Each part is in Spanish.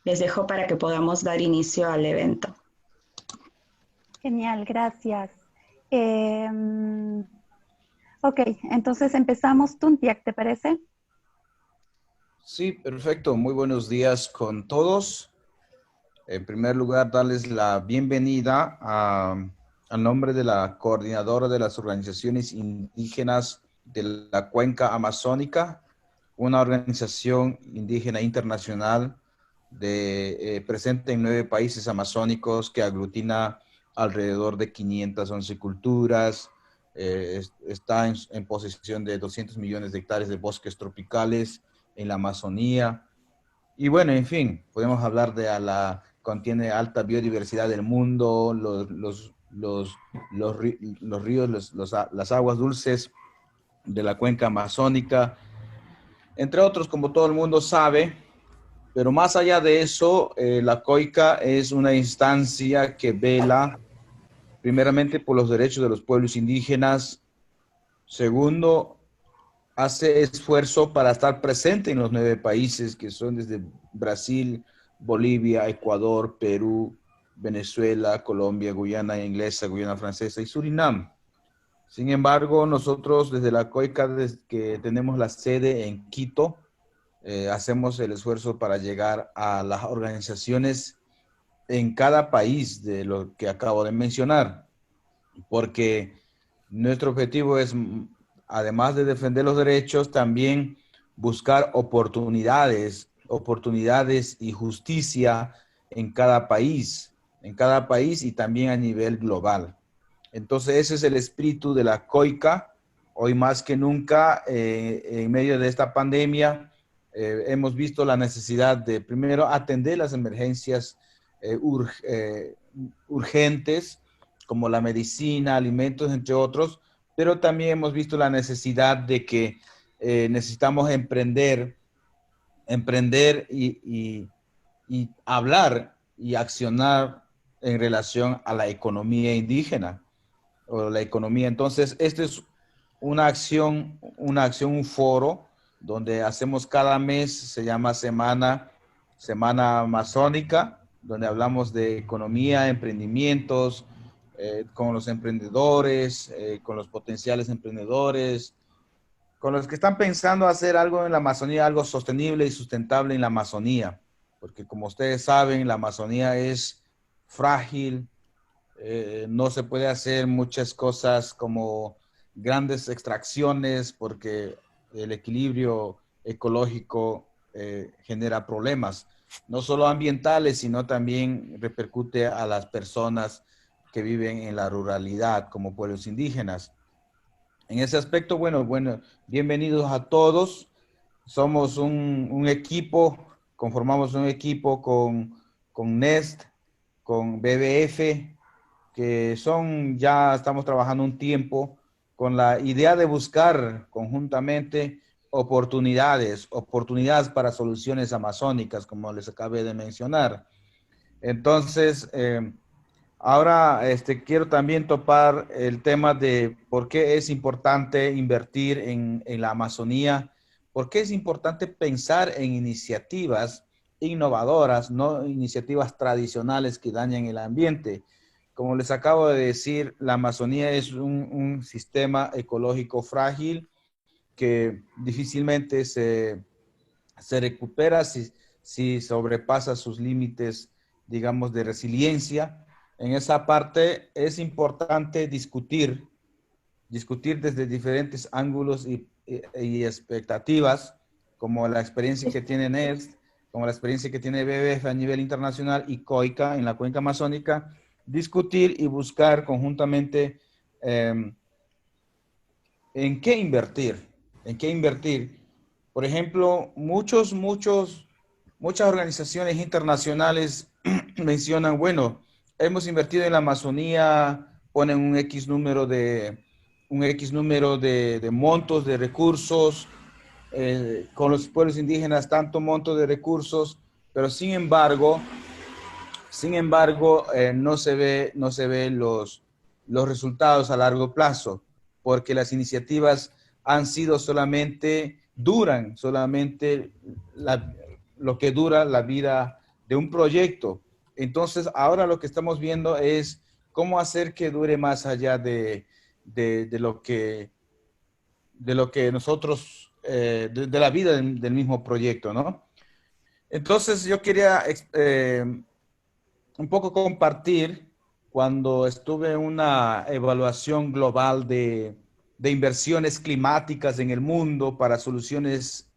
Les dejo para que podamos dar inicio al evento. Genial, gracias. Ok, entonces empezamos. Tuntiak, ¿te parece? Sí, perfecto. Muy buenos días con todos. En primer lugar, darles la bienvenida al nombre de la coordinadora de las organizaciones indígenas de la Cuenca Amazónica, una organización indígena internacional presente en 9 países amazónicos que aglutina alrededor de 511 culturas, está en posesión de 200 millones de hectáreas de bosques tropicales en la Amazonía. Y bueno, en fin, podemos hablar contiene alta biodiversidad del mundo, los ríos, las aguas dulces de la cuenca amazónica, entre otros, como todo el mundo sabe. Pero más allá de eso, la COICA es una instancia que vela primeramente por los derechos de los pueblos indígenas. Segundo, hace esfuerzo para estar presente en los 9 países que son desde Brasil, Bolivia, Ecuador, Perú, Venezuela, Colombia, Guyana Inglesa, Guyana Francesa y Surinam. Sin embargo, nosotros desde la COICA, desde que tenemos la sede en Quito, hacemos el esfuerzo para llegar a las organizaciones en cada país de lo que acabo de mencionar, porque nuestro objetivo es, además de defender los derechos, también buscar oportunidades y justicia en cada país y también a nivel global. Entonces ese es el espíritu de la COICA. Hoy más que nunca, en medio de esta pandemia, hemos visto la necesidad de primero atender las emergencias urgentes, como la medicina, alimentos, entre otros, pero también hemos visto la necesidad de que necesitamos emprender y hablar y accionar en relación a la economía indígena o la economía. Entonces, este es un foro donde hacemos cada mes, se llama Semana Amazónica, donde hablamos de economía, emprendimientos, con los emprendedores, con los potenciales emprendedores, con los que están pensando hacer algo en la Amazonía, algo sostenible y sustentable en la Amazonía, porque como ustedes saben, la Amazonía es frágil, no se puede hacer muchas cosas como grandes extracciones porque el equilibrio ecológico genera problemas, no solo ambientales, sino también repercute a las personas que viven en la ruralidad como pueblos indígenas. En ese aspecto, bueno, bienvenidos a todos. Somos un equipo, conformamos un equipo con Nest, con BBF, que ya estamos trabajando un tiempo con la idea de buscar conjuntamente oportunidades para soluciones amazónicas, como les acabé de mencionar. Entonces, ahora quiero también topar el tema de por qué es importante invertir en la Amazonía, por qué es importante pensar en iniciativas innovadoras, no iniciativas tradicionales que dañan el ambiente. Como les acabo de decir, la Amazonía es un sistema ecológico frágil que difícilmente se recupera si sobrepasa sus límites, digamos, de resiliencia. En esa parte es importante discutir desde diferentes ángulos y expectativas, como la experiencia que tiene NEST, como la experiencia que tiene BBF a nivel internacional y COICA en la cuenca amazónica, discutir y buscar conjuntamente eh, en qué invertir, en qué invertir. Por ejemplo, muchas organizaciones internacionales mencionan, bueno, hemos invertido en la Amazonía, ponen un X número de montos de recursos, con los pueblos indígenas tanto monto de recursos, pero sin embargo, no se ve los resultados a largo plazo, porque las iniciativas duran solamente lo que dura la vida de un proyecto. Entonces, ahora lo que estamos viendo es cómo hacer que dure más allá de lo que nosotros, de la vida del mismo proyecto, ¿no? Entonces, yo quería un poco compartir cuando estuve en una evaluación global de inversiones climáticas en el mundo para soluciones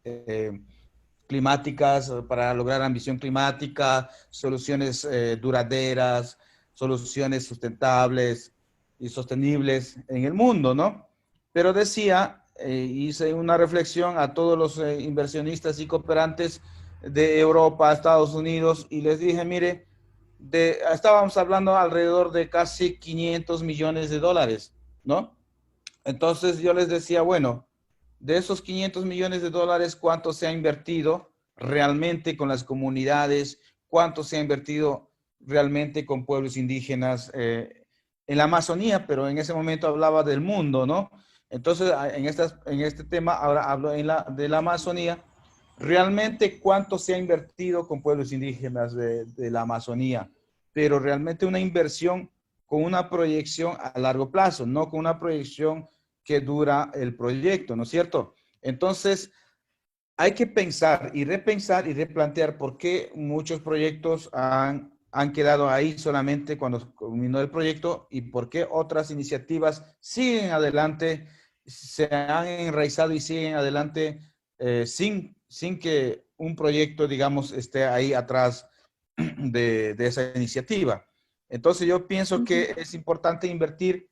climáticas, para lograr ambición climática, soluciones duraderas, soluciones sustentables y sostenibles en el mundo, ¿no? Pero decía, hice una reflexión a todos los inversionistas y cooperantes de Europa, Estados Unidos, y les dije, mire, estábamos hablando alrededor de casi 500 millones de dólares, ¿no? Entonces yo les decía, bueno, de esos 500 millones de dólares, ¿cuánto se ha invertido realmente con las comunidades? ¿Cuánto se ha invertido realmente con pueblos indígenas en la Amazonía? Pero en ese momento hablaba del mundo, ¿no? Entonces, en este tema, ahora hablo de la Amazonía. Realmente, ¿cuánto se ha invertido con pueblos indígenas de la Amazonía? Pero realmente una inversión con una proyección a largo plazo, no con una proyección que dura el proyecto, ¿no es cierto? Entonces, hay que pensar y replantear por qué muchos proyectos han quedado ahí solamente cuando culminó el proyecto y por qué otras iniciativas siguen adelante, se han enraizado y siguen adelante sin que un proyecto, digamos, esté ahí atrás de esa iniciativa. Entonces yo pienso que es importante invertir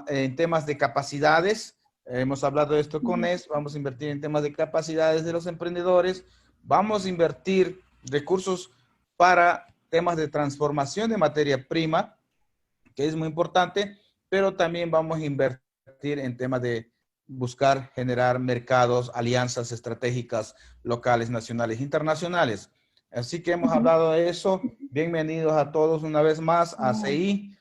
en temas de capacidades. Hemos hablado de esto con ES, vamos a invertir en temas de capacidades de los emprendedores, vamos a invertir recursos para temas de transformación de materia prima, que es muy importante, pero también vamos a invertir en temas de buscar generar mercados, alianzas estratégicas locales, nacionales, internacionales. Así que hemos hablado de eso. Bienvenidos a todos una vez más a CI.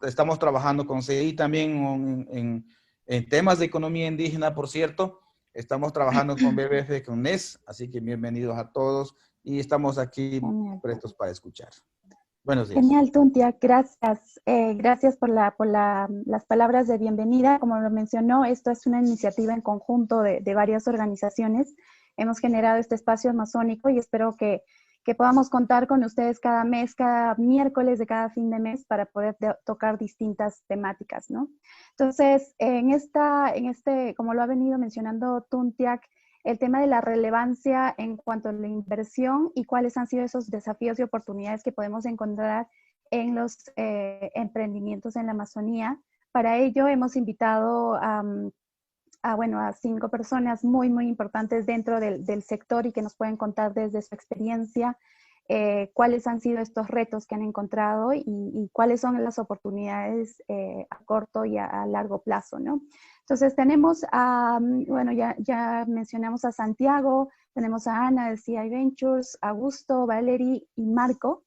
Estamos trabajando con CI también en temas de economía indígena, por cierto. Estamos trabajando con BBF, con NES, así que bienvenidos a todos y estamos aquí prestos para escuchar. Buenos días. Genial, Tuntia, gracias. Gracias por las palabras de bienvenida. Como lo mencionó, esto es una iniciativa en conjunto de varias organizaciones. Hemos generado este espacio amazónico y espero que podamos contar con ustedes cada mes, cada miércoles de cada fin de mes para poder tocar distintas temáticas, ¿no? Entonces, como lo ha venido mencionando Tuntiak, el tema de la relevancia en cuanto a la inversión y cuáles han sido esos desafíos y oportunidades que podemos encontrar en los emprendimientos en la Amazonía. Para ello hemos invitado a 5 personas muy, muy importantes dentro del sector y que nos pueden contar desde su experiencia cuáles han sido estos retos que han encontrado y cuáles son las oportunidades a corto y a largo plazo, ¿no? Entonces tenemos ya mencionamos a Santiago, tenemos a Ana de CI Ventures, Augusto, Valerie y Marco.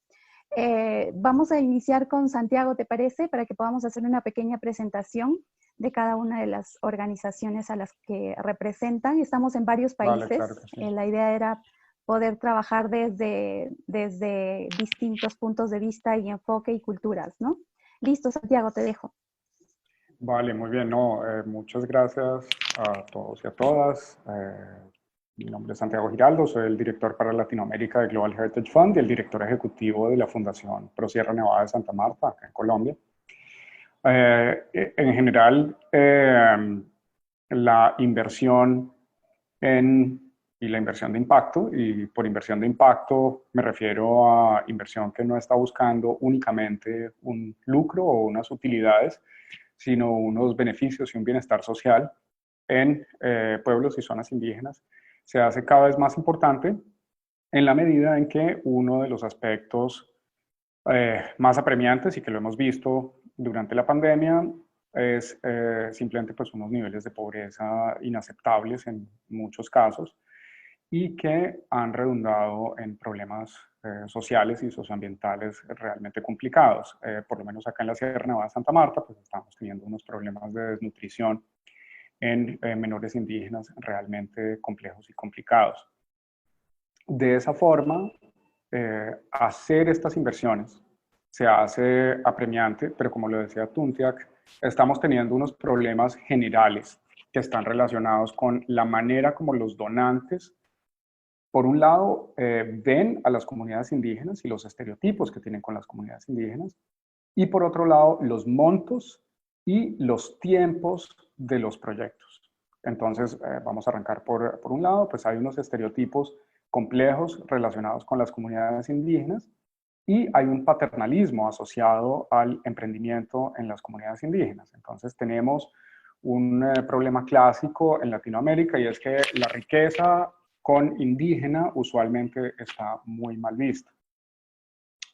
Vamos a iniciar con Santiago, ¿te parece? Para que podamos hacer una pequeña presentación de cada una de las organizaciones a las que representan. Estamos en varios países. Vale, claro que sí. La idea era poder trabajar desde distintos puntos de vista y enfoque y culturas, ¿no? Listo, Santiago, te dejo. Vale, muy bien. Muchas gracias a todos y a todas. Mi nombre es Santiago Giraldo, soy el director para Latinoamérica de Global Heritage Fund y el director ejecutivo de la Fundación ProSierra Nevada de Santa Marta, acá en Colombia. En general, la inversión y la inversión de impacto, y por inversión de impacto me refiero a inversión que no está buscando únicamente un lucro o unas utilidades, sino unos beneficios y un bienestar social en pueblos y zonas indígenas, se hace cada vez más importante en la medida en que uno de los aspectos más apremiantes y que lo hemos visto durante la pandemia es simplemente pues unos niveles de pobreza inaceptables en muchos casos y que han redundado en problemas sociales y socioambientales realmente complicados. Por lo menos acá en la Sierra Nevada de Santa Marta, pues estamos teniendo unos problemas de desnutrición en menores indígenas realmente complejos y complicados. De esa forma, hacer estas inversiones se hace apremiante, pero como lo decía Tuntiak, estamos teniendo unos problemas generales que están relacionados con la manera como los donantes, por un lado, ven a las comunidades indígenas y los estereotipos que tienen con las comunidades indígenas, y por otro lado, los montos y los tiempos de los proyectos. Entonces, vamos a arrancar por un lado, pues hay unos estereotipos complejos relacionados con las comunidades indígenas y hay un paternalismo asociado al emprendimiento en las comunidades indígenas. Entonces, tenemos un problema clásico en Latinoamérica y es que la riqueza con indígena usualmente está muy mal vista.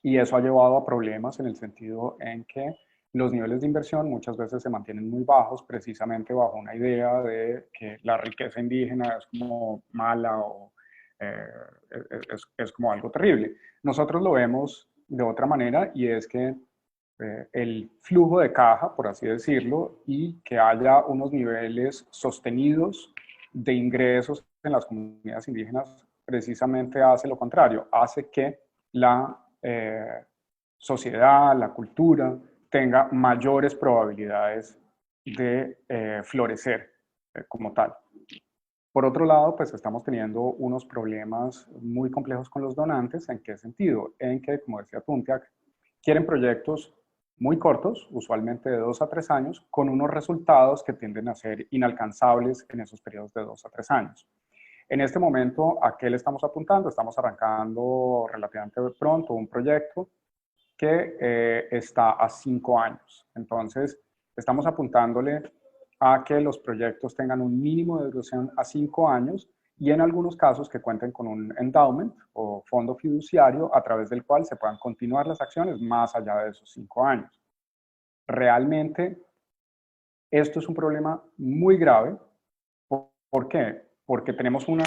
Y eso ha llevado a problemas en el sentido en que los niveles de inversión muchas veces se mantienen muy bajos, precisamente bajo una idea de que la riqueza indígena es como mala o es como algo terrible. Nosotros lo vemos de otra manera y es que el flujo de caja, por así decirlo, y que haya unos niveles sostenidos de ingresos en las comunidades indígenas precisamente hace lo contrario, hace que la sociedad, la cultura, tenga mayores probabilidades de florecer como tal. Por otro lado, pues estamos teniendo unos problemas muy complejos con los donantes. ¿En qué sentido? En que, como decía Tuntiak, quieren proyectos muy cortos, usualmente de 2 a 3 años, con unos resultados que tienden a ser inalcanzables en esos periodos de 2 a 3 años. En este momento, ¿a qué le estamos apuntando? Estamos arrancando relativamente pronto un proyecto que está a 5 años. Entonces, estamos apuntándole a que los proyectos tengan un mínimo de duración a 5 años y en algunos casos que cuenten con un endowment o fondo fiduciario a través del cual se puedan continuar las acciones más allá de esos 5 años. Realmente, esto es un problema muy grave. ¿Por qué? Porque tenemos como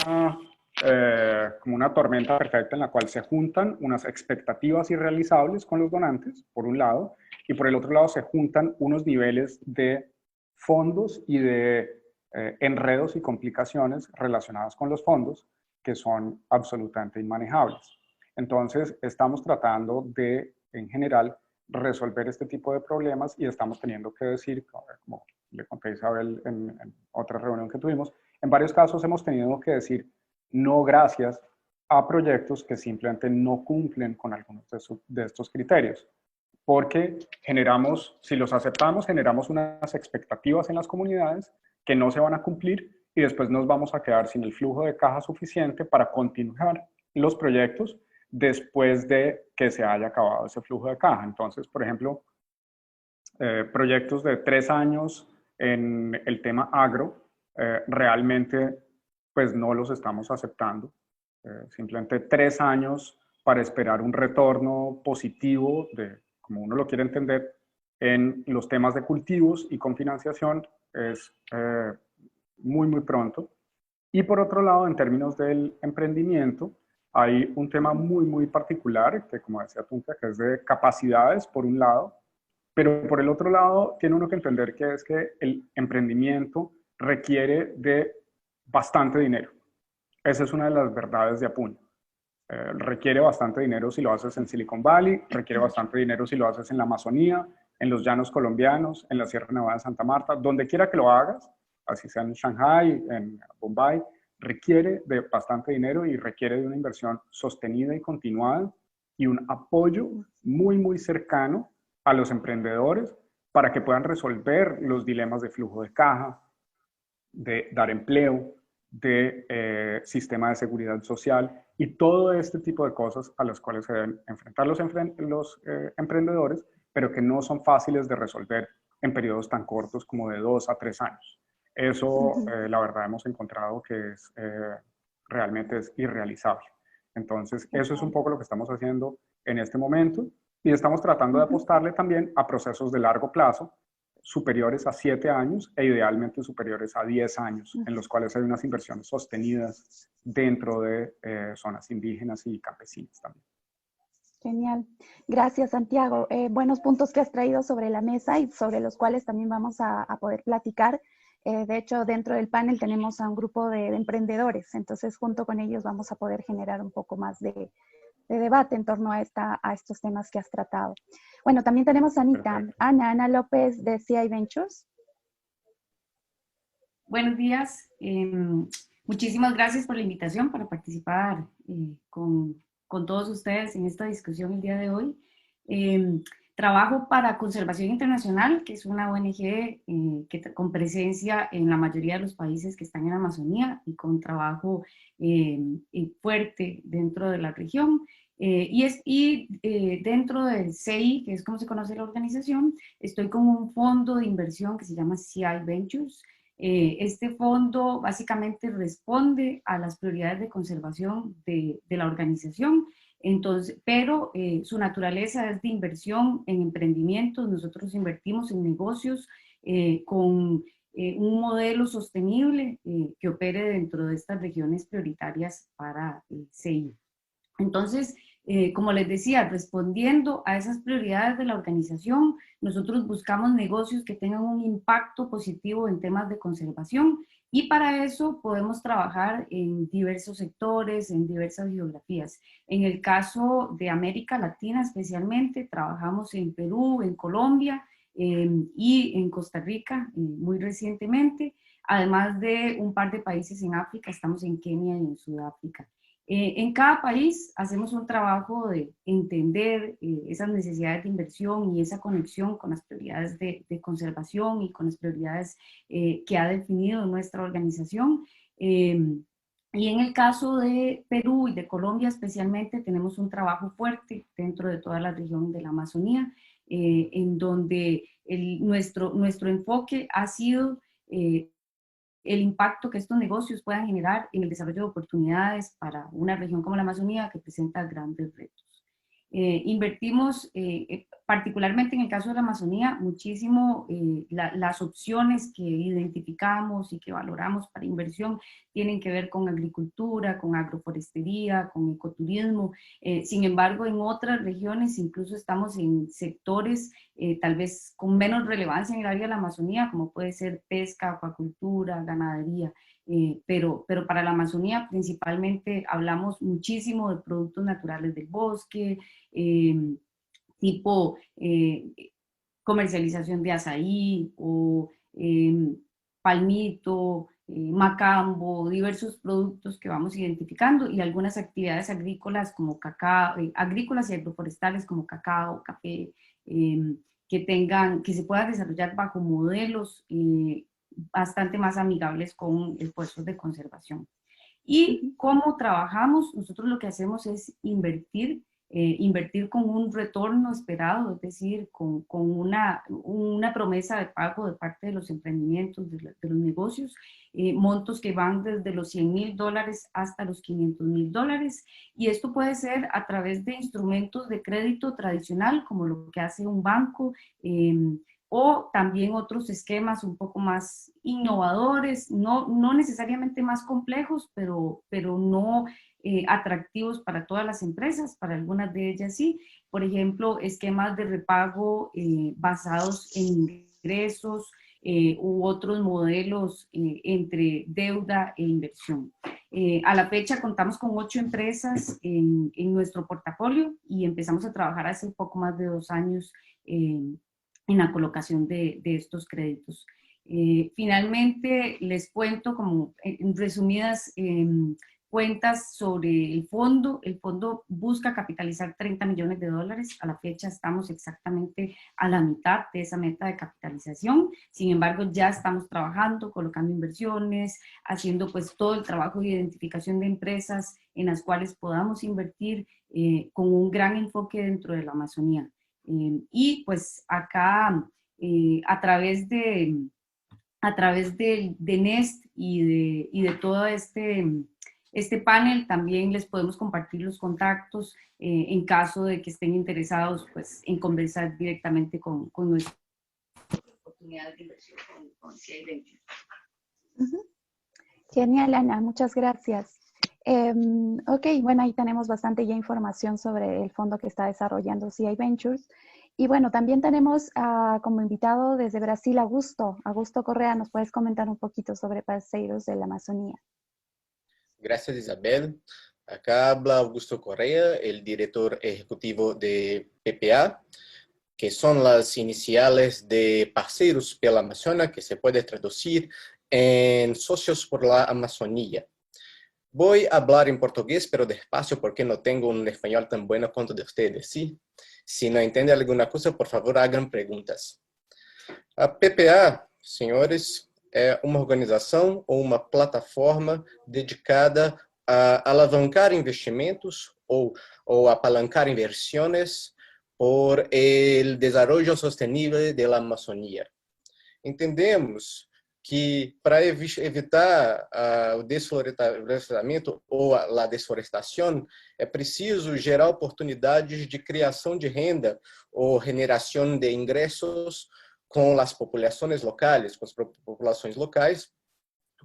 una tormenta perfecta en la cual se juntan unas expectativas irrealizables con los donantes, por un lado, y por el otro lado se juntan unos niveles de fondos y de enredos y complicaciones relacionadas con los fondos que son absolutamente inmanejables. Entonces, estamos tratando de, en general, resolver este tipo de problemas y estamos teniendo que decir, como le conté a Isabel en otra reunión que tuvimos, en varios casos hemos tenido que decir no gracias a proyectos que simplemente no cumplen con algunos de estos criterios. Porque generamos, si los aceptamos, generamos unas expectativas en las comunidades que no se van a cumplir y después nos vamos a quedar sin el flujo de caja suficiente para continuar los proyectos después de que se haya acabado ese flujo de caja. Entonces, por ejemplo, proyectos de 3 años en el tema agro, realmente pues no los estamos aceptando. Simplemente 3 años para esperar un retorno positivo, como uno lo quiere entender, en los temas de cultivos y con financiación es muy, muy pronto. Y por otro lado, en términos del emprendimiento, hay un tema muy, muy particular, que como decía Tunca, que es de capacidades, por un lado, pero por el otro lado, tiene uno que entender que es que el emprendimiento requiere de bastante dinero. Esa es una de las verdades de Apuño. Requiere bastante dinero si lo haces en Silicon Valley, requiere bastante dinero si lo haces en la Amazonía, en los llanos colombianos, en la Sierra Nevada de Santa Marta, donde quiera que lo hagas, así sea en Shanghai, en Bombay, requiere de bastante dinero y requiere de una inversión sostenida y continuada y un apoyo muy, muy cercano a los emprendedores para que puedan resolver los dilemas de flujo de caja, de dar empleo, de sistema de seguridad social y todo este tipo de cosas a las cuales se deben enfrentar los emprendedores, pero que no son fáciles de resolver en periodos tan cortos como de 2 a 3 años. Eso, la verdad, hemos encontrado que realmente es irrealizable. Entonces, eso es un poco lo que estamos haciendo en este momento y estamos tratando de apostarle también a procesos de largo plazo, superiores a 7 años e idealmente superiores a 10 años, en los cuales hay unas inversiones sostenidas dentro de zonas indígenas y campesinas también. Genial. Gracias, Santiago. Buenos puntos que has traído sobre la mesa y sobre los cuales también vamos a poder platicar. De hecho, dentro del panel tenemos a un grupo de emprendedores, entonces junto con ellos vamos a poder generar un poco más de debate en torno a estos temas que has tratado. Bueno, también tenemos a Anita, Perfecto. Ana López de CI Ventures. Buenos días. Muchísimas gracias por la invitación para participar con todos ustedes en esta discusión el día de hoy. Trabajo para Conservación Internacional, que es una ONG con presencia en la mayoría de los países que están en la Amazonía y con trabajo fuerte dentro de la región. Dentro del CI, que es como se conoce la organización, estoy con un fondo de inversión que se llama CI Ventures. Este fondo básicamente responde a las prioridades de conservación de la organización, entonces, pero su naturaleza es de inversión en emprendimientos. Nosotros invertimos en negocios con un modelo sostenible que opere dentro de estas regiones prioritarias para CI. Entonces, como les decía, respondiendo a esas prioridades de la organización, nosotros buscamos negocios que tengan un impacto positivo en temas de conservación y para eso podemos trabajar en diversos sectores, en diversas geografías. En el caso de América Latina especialmente, trabajamos en Perú, en Colombia y en Costa Rica muy recientemente, además de un par de países en África, estamos en Kenia y en Sudáfrica. En cada país hacemos un trabajo de entender esas necesidades de inversión y esa conexión con las prioridades de conservación y con las prioridades que ha definido nuestra organización. Y en el caso de Perú y de Colombia especialmente, tenemos un trabajo fuerte dentro de toda la región de la Amazonía, en donde nuestro enfoque ha sido el impacto que estos negocios puedan generar en el desarrollo de oportunidades para una región como la Amazonía que presenta grandes retos. Invertimos, particularmente en el caso de la Amazonía, muchísimo las opciones que identificamos y que valoramos para inversión tienen que ver con agricultura, con agroforestería, con ecoturismo. Sin embargo, en otras regiones incluso estamos en sectores tal vez con menos relevancia en el área de la Amazonía, como puede ser pesca, acuacultura, ganadería. Pero para la Amazonía principalmente hablamos muchísimo de productos naturales del bosque, tipo comercialización de azaí o palmito, macambo, diversos productos que vamos identificando y algunas actividades agrícolas como cacao, agrícolas y agroforestales como cacao, café, que se puedan desarrollar bajo modelos bastante más amigables con esfuerzos de conservación. ¿Y cómo trabajamos? Nosotros lo que hacemos es invertir con un retorno esperado, es decir, con una promesa de pago de parte de los emprendimientos, de los negocios, montos que van desde los $100,000 hasta los $500,000, y esto puede ser a través de instrumentos de crédito tradicional, como lo que hace un banco, o también otros esquemas un poco más innovadores, no necesariamente más complejos, pero no atractivos para todas las empresas, para algunas de ellas sí. Por ejemplo, esquemas de repago basados en ingresos u otros modelos entre deuda e inversión. A la fecha contamos con 8 empresas en nuestro portafolio y empezamos a trabajar hace un poco más de 2 años en la colocación de estos créditos. Finalmente, les cuento como en resumidas cuentas sobre el fondo. El fondo busca capitalizar $30 millones. A la fecha estamos exactamente a la mitad de esa meta de capitalización. Sin embargo, ya estamos trabajando, colocando inversiones, haciendo pues todo el trabajo de identificación de empresas en las cuales podamos invertir con un gran enfoque dentro de la Amazonía. Y pues acá a través de NEST y de todo este panel también les podemos compartir los contactos en caso de que estén interesados pues, en conversar directamente con nuestras oportunidades de inversión con CI Ventures. Genial, Ana, muchas gracias. Ok, bueno, ahí tenemos bastante ya información sobre el fondo que está desarrollando CI Ventures. Y bueno, también tenemos como invitado desde Brasil Augusto Correa. ¿Nos puedes comentar un poquito sobre Parceiros de la Amazonía? Gracias, Isabel. Acá habla Augusto Correa, el director ejecutivo de PPA, que son las iniciales de Parceiros pela Amazônia, que se puede traducir en Socios por la Amazonía. Voy a hablar en portugués, pero despacio porque no tengo un español tan bueno cuanto de ustedes, ¿sí? Si no entienden alguna cosa, por favor, hagan preguntas. A PPA, senhores, é uma organização ou uma plataforma dedicada a alavancar investimentos ou apalancar inversões por el desarrollo sostenible de la Amazonía. Entendemos que para evitar o desflorestamento ou a desflorestação, é preciso gerar oportunidades de criação de renda ou generação de ingressos com as populações locais,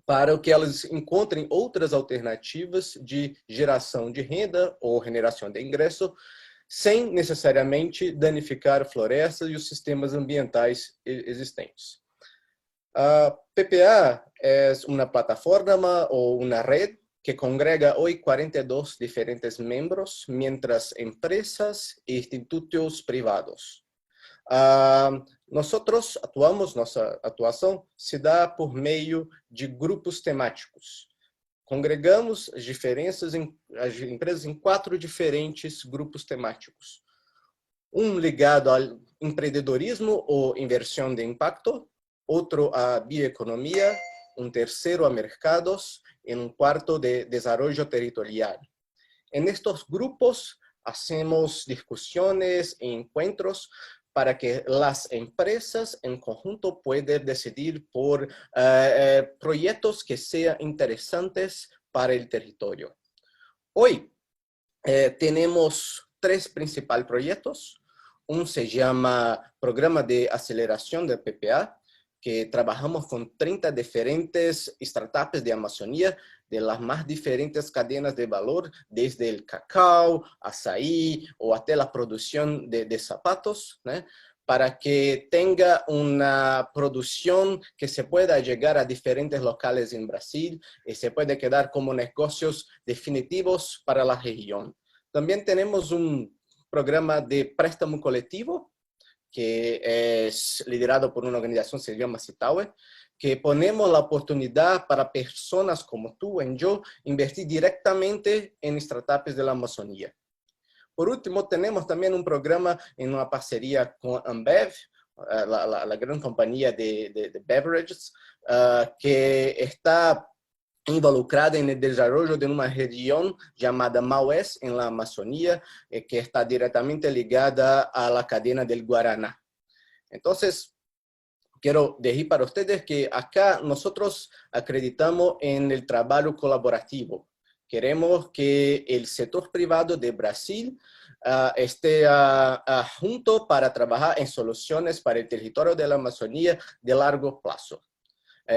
para que elas encontrem outras alternativas de geração de renda ou generação de ingresso, sem necessariamente danificar florestas e os sistemas ambientais existentes. A PPA é uma plataforma ou uma rede que congrega hoje 42 diferentes membros, mientras empresas e institutos privados. Nosotros atuamos, nossa atuação se dá por meio de grupos temáticos. Congregamos as empresas em 4 diferentes grupos temáticos. Um ligado ao empreendedorismo ou inversão de impacto, outro a bioeconomia, um terceiro a mercados e um quarto de desenvolvimento territorial. En estos grupos hacemos discusiones e encuentros para que las empresas en conjunto puedan decidir por proyectos que sean interesantes para el territorio. Hoy tenemos 3 principales proyectos. Un se llama Programa de Aceleración de PPA, que trabajamos con 30 diferentes startups de Amazonía, de las más diferentes cadenas de valor, desde el cacao, açaí o hasta la producción de zapatos, ¿no? Para que tenga una producción que se pueda llegar a diferentes locales en Brasil y se puede quedar como negocios definitivos para la región. También tenemos un programa de préstamo colectivo, que es liderado por una organización que se llama Citaue, que ponemos la oportunidad para personas como tú y yo invertir directamente en startups de la Amazonía. Por último, tenemos también un programa en una parcería con Ambev, la gran compañía de beverages, que está involucrada en el desarrollo de una región llamada Maués en la Amazonía, que está directamente ligada a la cadena del Guaraná. Entonces, quiero decir para ustedes que acá nosotros acreditamos en el trabajo colaborativo. Queremos que el sector privado de Brasil esté junto para trabajar en soluciones para el territorio de la Amazonía de largo plazo.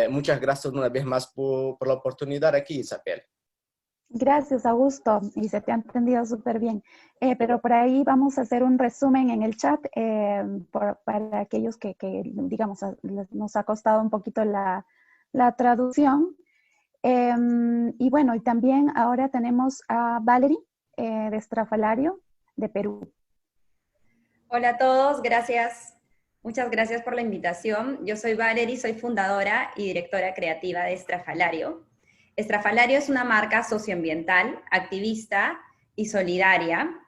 Muchas gracias una vez más por la oportunidad aquí, Isabel. Gracias, Augusto, y se te ha entendido súper bien. Pero por ahí vamos a hacer un resumen en el chat para aquellos que, digamos, nos ha costado un poquito la traducción. Y bueno, y también ahora tenemos a Valerie de Estrafalario, de Perú. Hola a todos, gracias. Muchas gracias por la invitación. Yo soy Valerie, soy fundadora y directora creativa de Estrafalario. Estrafalario es una marca socioambiental, activista y solidaria.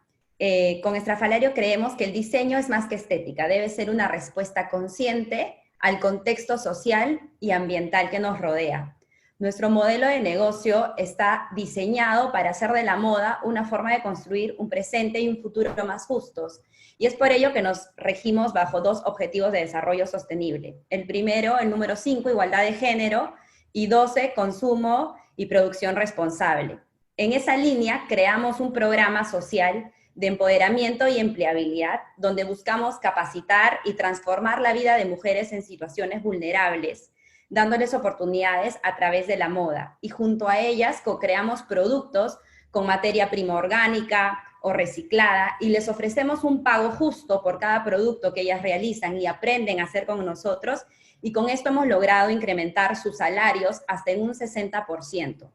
Con Estrafalario creemos que el diseño es más que estética, debe ser una respuesta consciente al contexto social y ambiental que nos rodea. Nuestro modelo de negocio está diseñado para hacer de la moda una forma de construir un presente y un futuro más justos. Y es por ello que nos regimos bajo 2 objetivos de desarrollo sostenible. El primero, el número 5, igualdad de género, y 12, consumo y producción responsable. En esa línea creamos un programa social de empoderamiento y empleabilidad, donde buscamos capacitar y transformar la vida de mujeres en situaciones vulnerables, dándoles oportunidades a través de la moda. Y junto a ellas co-creamos productos con materia prima orgánica o reciclada y les ofrecemos un pago justo por cada producto que ellas realizan y aprenden a hacer con nosotros, y con esto hemos logrado incrementar sus salarios hasta en un 60%.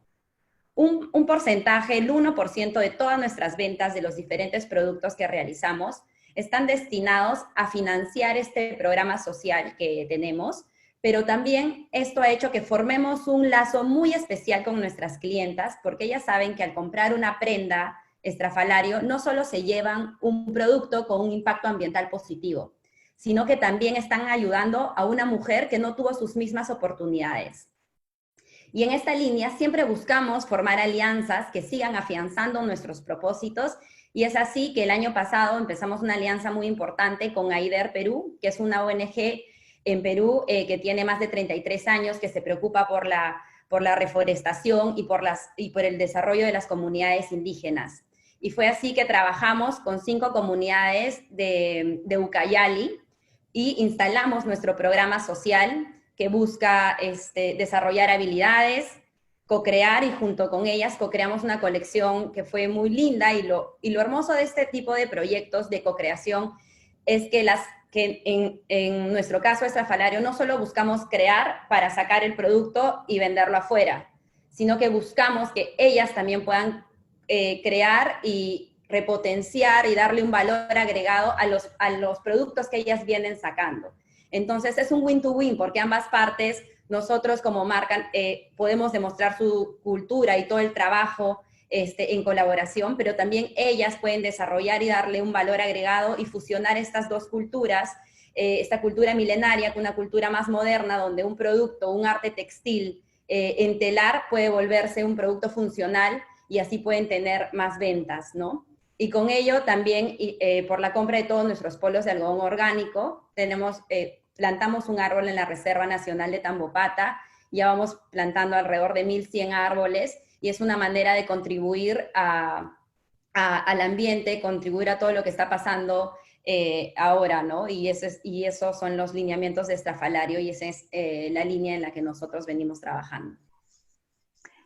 un porcentaje, el 1% de todas nuestras ventas de los diferentes productos que realizamos están destinados a financiar este programa social que tenemos, pero también esto ha hecho que formemos un lazo muy especial con nuestras clientas, porque ellas saben que al comprar una prenda estrafalario no solo se llevan un producto con un impacto ambiental positivo, sino que también están ayudando a una mujer que no tuvo sus mismas oportunidades. Y en esta línea siempre buscamos formar alianzas que sigan afianzando nuestros propósitos, y es así que el año pasado empezamos una alianza muy importante con AIDER Perú, que es una ONG en Perú que tiene más de 33 años, que se preocupa por la reforestación y por el desarrollo de las comunidades indígenas. Y fue así que trabajamos con 5 comunidades de Ucayali y instalamos nuestro programa social que busca desarrollar habilidades, co-crear, y junto con ellas co-creamos una colección que fue muy linda, y lo hermoso de este tipo de proyectos de co-creación es que en nuestro caso estrafalario no solo buscamos crear para sacar el producto y venderlo afuera, sino que buscamos que ellas también puedan crear y repotenciar y darle un valor agregado a los productos que ellas vienen sacando. Entonces es un win-to-win, porque ambas partes, nosotros como marca podemos demostrar su cultura y todo el trabajo en colaboración, pero también ellas pueden desarrollar y darle un valor agregado y fusionar estas dos culturas, esta cultura milenaria con una cultura más moderna, donde un producto, un arte textil en telar puede volverse un producto funcional, y así pueden tener más ventas, ¿no? Y con ello también, por la compra de todos nuestros polos de algodón orgánico, plantamos un árbol en la Reserva Nacional de Tambopata, ya vamos plantando alrededor de 1.100 árboles, y es una manera de contribuir al ambiente, contribuir a todo lo que está pasando ahora, ¿no? Y esos son los lineamientos de Estrafalario, y esa es la línea en la que nosotros venimos trabajando.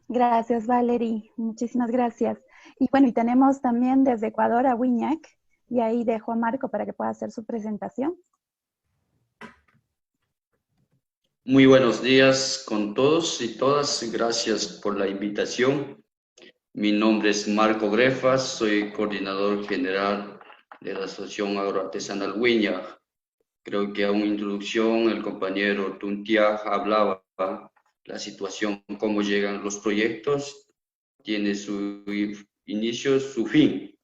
Gracias, Valerie. Muchísimas gracias. Y bueno, y tenemos también desde Ecuador a Wiñac, y ahí dejo a Marco para que pueda hacer su presentación. Muy buenos días con todos y todas. Gracias por la invitación. Mi nombre es Marco Grefas, soy coordinador general de la Asociación Agroartesanal Wiñac. Creo que a una introducción el compañero Tuntiag hablaba la situación, cómo llegan los proyectos, tiene su inicio, su fin.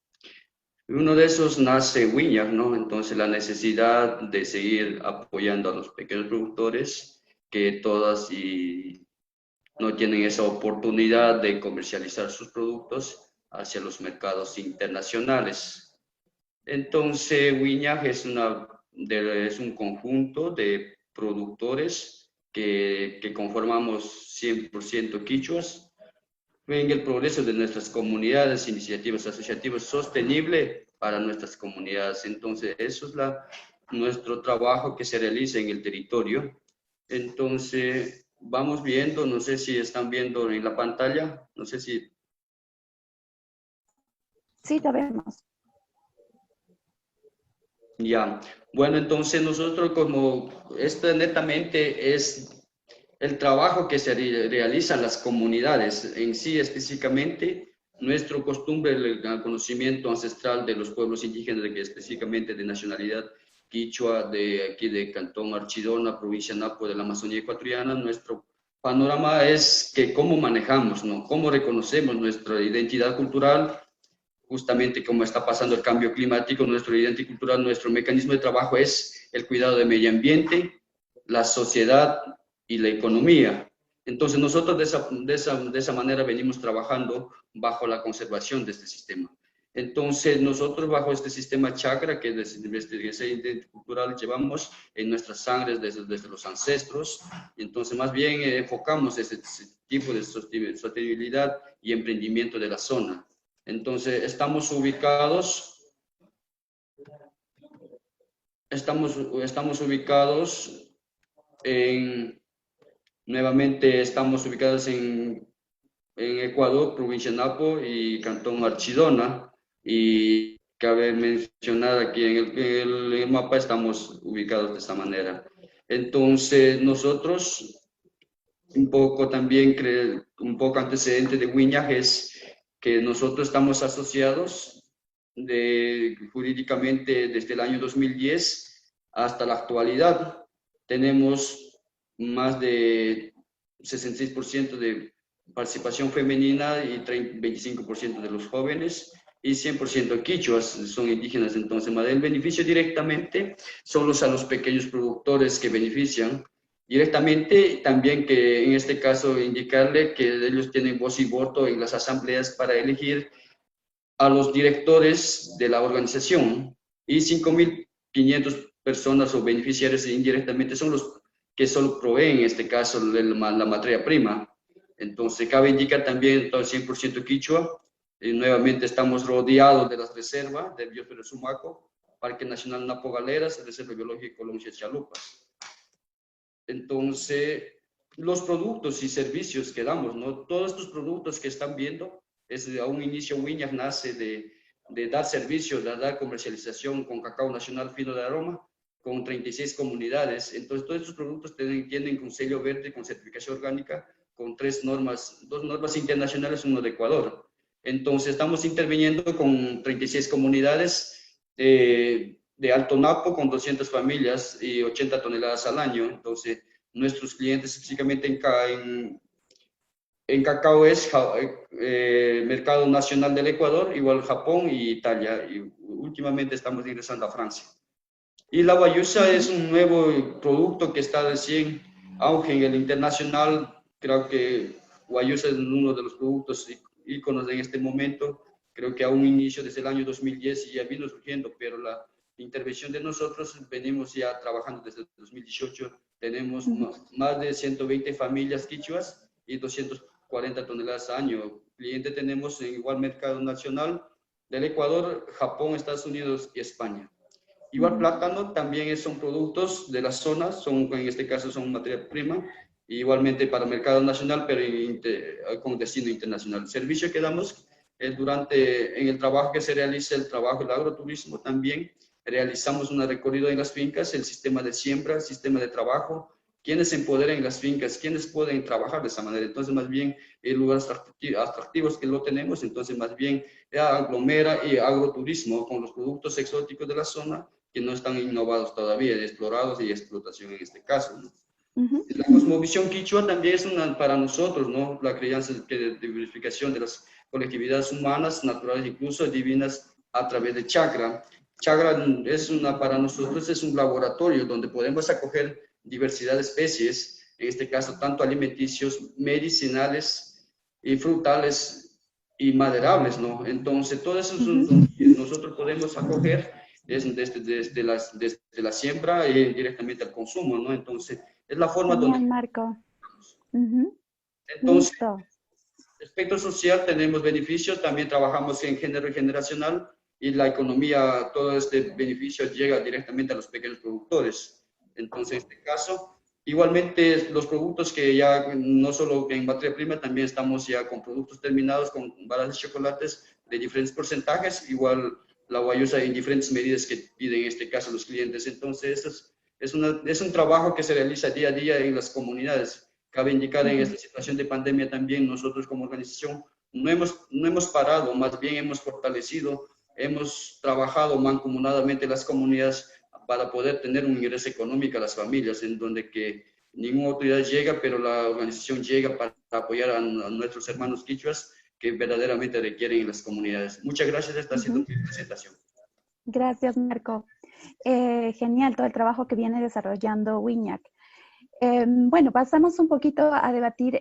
Uno de esos nace Wiñac, ¿no? Entonces la necesidad de seguir apoyando a los pequeños productores que todas y no tienen esa oportunidad de comercializar sus productos hacia los mercados internacionales. Entonces Wiñac es un conjunto de productores que conformamos 100% quichuas, en el progreso de nuestras comunidades, iniciativas asociativas sostenibles para nuestras comunidades. Entonces, eso es nuestro trabajo que se realiza en el territorio. Entonces, vamos viendo, no sé si están viendo en la pantalla, no sé si... Sí, te vemos. Ya, bueno, entonces nosotros como esto netamente es el trabajo que se realiza en las comunidades en sí, específicamente nuestro costumbre, el conocimiento ancestral de los pueblos indígenas, específicamente de nacionalidad quichua, de aquí de Cantón Archidona, provincia Napo, de la Amazonía ecuatoriana. Nuestro panorama es que cómo manejamos, ¿no? Cómo reconocemos nuestra identidad cultural. Justamente como está pasando el cambio climático, nuestra identidad cultural, nuestro mecanismo de trabajo es el cuidado del medio ambiente, la sociedad y la economía. Entonces nosotros de esa manera venimos trabajando bajo la conservación de este sistema. Entonces nosotros bajo este sistema chakra, que desde esa identidad cultural llevamos en nuestras sangres desde los ancestros, y entonces más bien enfocamos ese tipo de sostenibilidad y emprendimiento de la zona. Entonces, estamos ubicados nuevamente estamos ubicados en Ecuador, provincia de Napo y Cantón Archidona, y cabe mencionar aquí en el mapa estamos ubicados de esta manera. Entonces, nosotros un poco también, un poco antecedente de Wiñaj es que nosotros estamos asociados jurídicamente desde el año 2010 hasta la actualidad. Tenemos más de 66% de participación femenina y 25% de los jóvenes y 100% quichuas, son indígenas. Entonces, el beneficio directamente son a los pequeños productores que benefician directamente. También que en este caso indicarle que ellos tienen voz y voto en las asambleas para elegir a los directores de la organización, y 5.500 personas o beneficiarios indirectamente son los que solo proveen, en este caso, la materia prima. Entonces, cabe indicar también todo el 100% quichua. Nuevamente estamos rodeados de las reservas del biosfera Sumaco, Parque Nacional Napo Galeras, Reserva Biológica Colombia Chalupas. Entonces, los productos y servicios que damos, ¿no? Todos estos productos que están viendo, a un inicio Wiñaj nace de dar servicio, de dar comercialización con cacao nacional fino de aroma, con 36 comunidades. Entonces, todos estos productos tienen con sello verde, con certificación orgánica, con dos normas internacionales, uno de Ecuador. Entonces, estamos interviniendo con 36 comunidades de Alto Napo, con 200 familias y 80 toneladas al año. Entonces, nuestros clientes específicamente en cacao es Mercado Nacional del Ecuador, igual Japón y Italia, y últimamente estamos ingresando a Francia. Y la guayusa es un nuevo producto que está recién auge en el internacional. Creo que guayusa es uno de los productos íconos en este momento. Creo que a un inicio desde el año 2010 ya vino surgiendo, pero la intervención de nosotros venimos ya trabajando desde el 2018. Tenemos más de 120 familias quichuas y 240 toneladas al año. Cliente tenemos en igual mercado nacional del Ecuador, Japón, Estados Unidos y España. Igual plátano también son productos de la zona, en este caso son materia prima, igualmente para el mercado nacional, pero con destino internacional. El servicio que damos en el trabajo que se realiza, el trabajo del agroturismo, también realizamos un recorrido en las fincas, el sistema de siembra, el sistema de trabajo, quienes se empoderan en las fincas, quienes pueden trabajar de esa manera. Entonces, más bien, lugares atractivos que lo tenemos, entonces, más bien, aglomera y agroturismo con los productos exóticos de la zona que no están innovados todavía, explorados y explotación en este caso, ¿no? La cosmovisión quichua también es para nosotros, ¿no? La crianza de diversificación de las colectividades humanas, naturales, incluso divinas, a través de chakra. Chakra para nosotros es un laboratorio donde podemos acoger diversidad de especies, en este caso tanto alimenticios, medicinales y frutales y maderables, ¿no? Entonces, todo eso nosotros podemos acoger desde la siembra directamente al consumo, ¿no? Entonces, es la forma donde... Marco. Entonces, aspecto social, tenemos beneficios, también trabajamos en género generacional y la economía, todo este beneficio llega directamente a los pequeños productores. Entonces, en este caso, igualmente los productos que ya, no solo en materia prima, también estamos ya con productos terminados, con barras de chocolates de diferentes porcentajes, igual la guayusa en diferentes medidas que piden en este caso los clientes. Entonces, es un trabajo que se realiza día a día en las comunidades. Cabe indicar en esta situación de pandemia también nosotros como organización no hemos parado, más bien hemos fortalecido, hemos trabajado mancomunadamente las comunidades para poder tener un ingreso económico a las familias, en donde que ninguna autoridad llega, pero la organización llega para apoyar a nuestros hermanos quichuas que verdaderamente requieren en las comunidades. Muchas gracias, esta ha sido mi presentación. Gracias, Marco. Genial todo el trabajo que viene desarrollando Wiñaj. Bueno, pasamos un poquito a debatir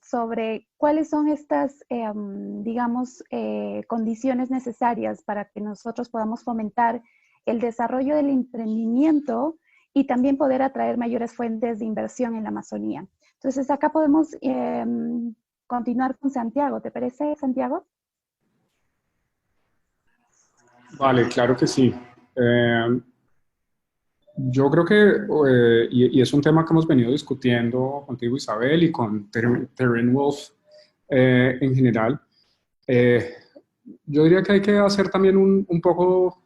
sobre cuáles son estas, digamos, condiciones necesarias para que nosotros podamos fomentar el desarrollo del emprendimiento y también poder atraer mayores fuentes de inversión en la Amazonía. Entonces, acá podemos continuar con Santiago. ¿Te parece, Santiago? Vale, claro que sí. Yo creo que, y es un tema que hemos venido discutiendo contigo, Isabel, y con Terren Wolf en general, yo diría que hay que hacer también un poco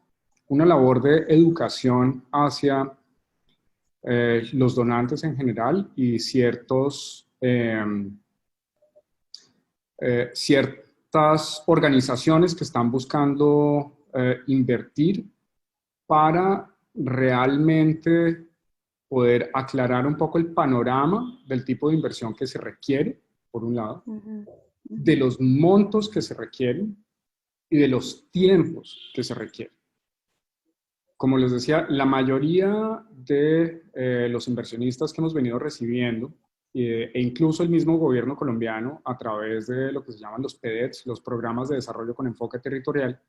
una labor de educación hacia los donantes en general y ciertos ciertas organizaciones que están buscando invertir para realmente poder aclarar un poco el panorama del tipo de inversión que se requiere, por un lado, de los montos que se requieren y de los tiempos que se requieren. Como les decía, la mayoría de los inversionistas que hemos venido recibiendo, e incluso el mismo gobierno colombiano, a través de lo que se llaman los PDETs, los programas de desarrollo con enfoque territorial,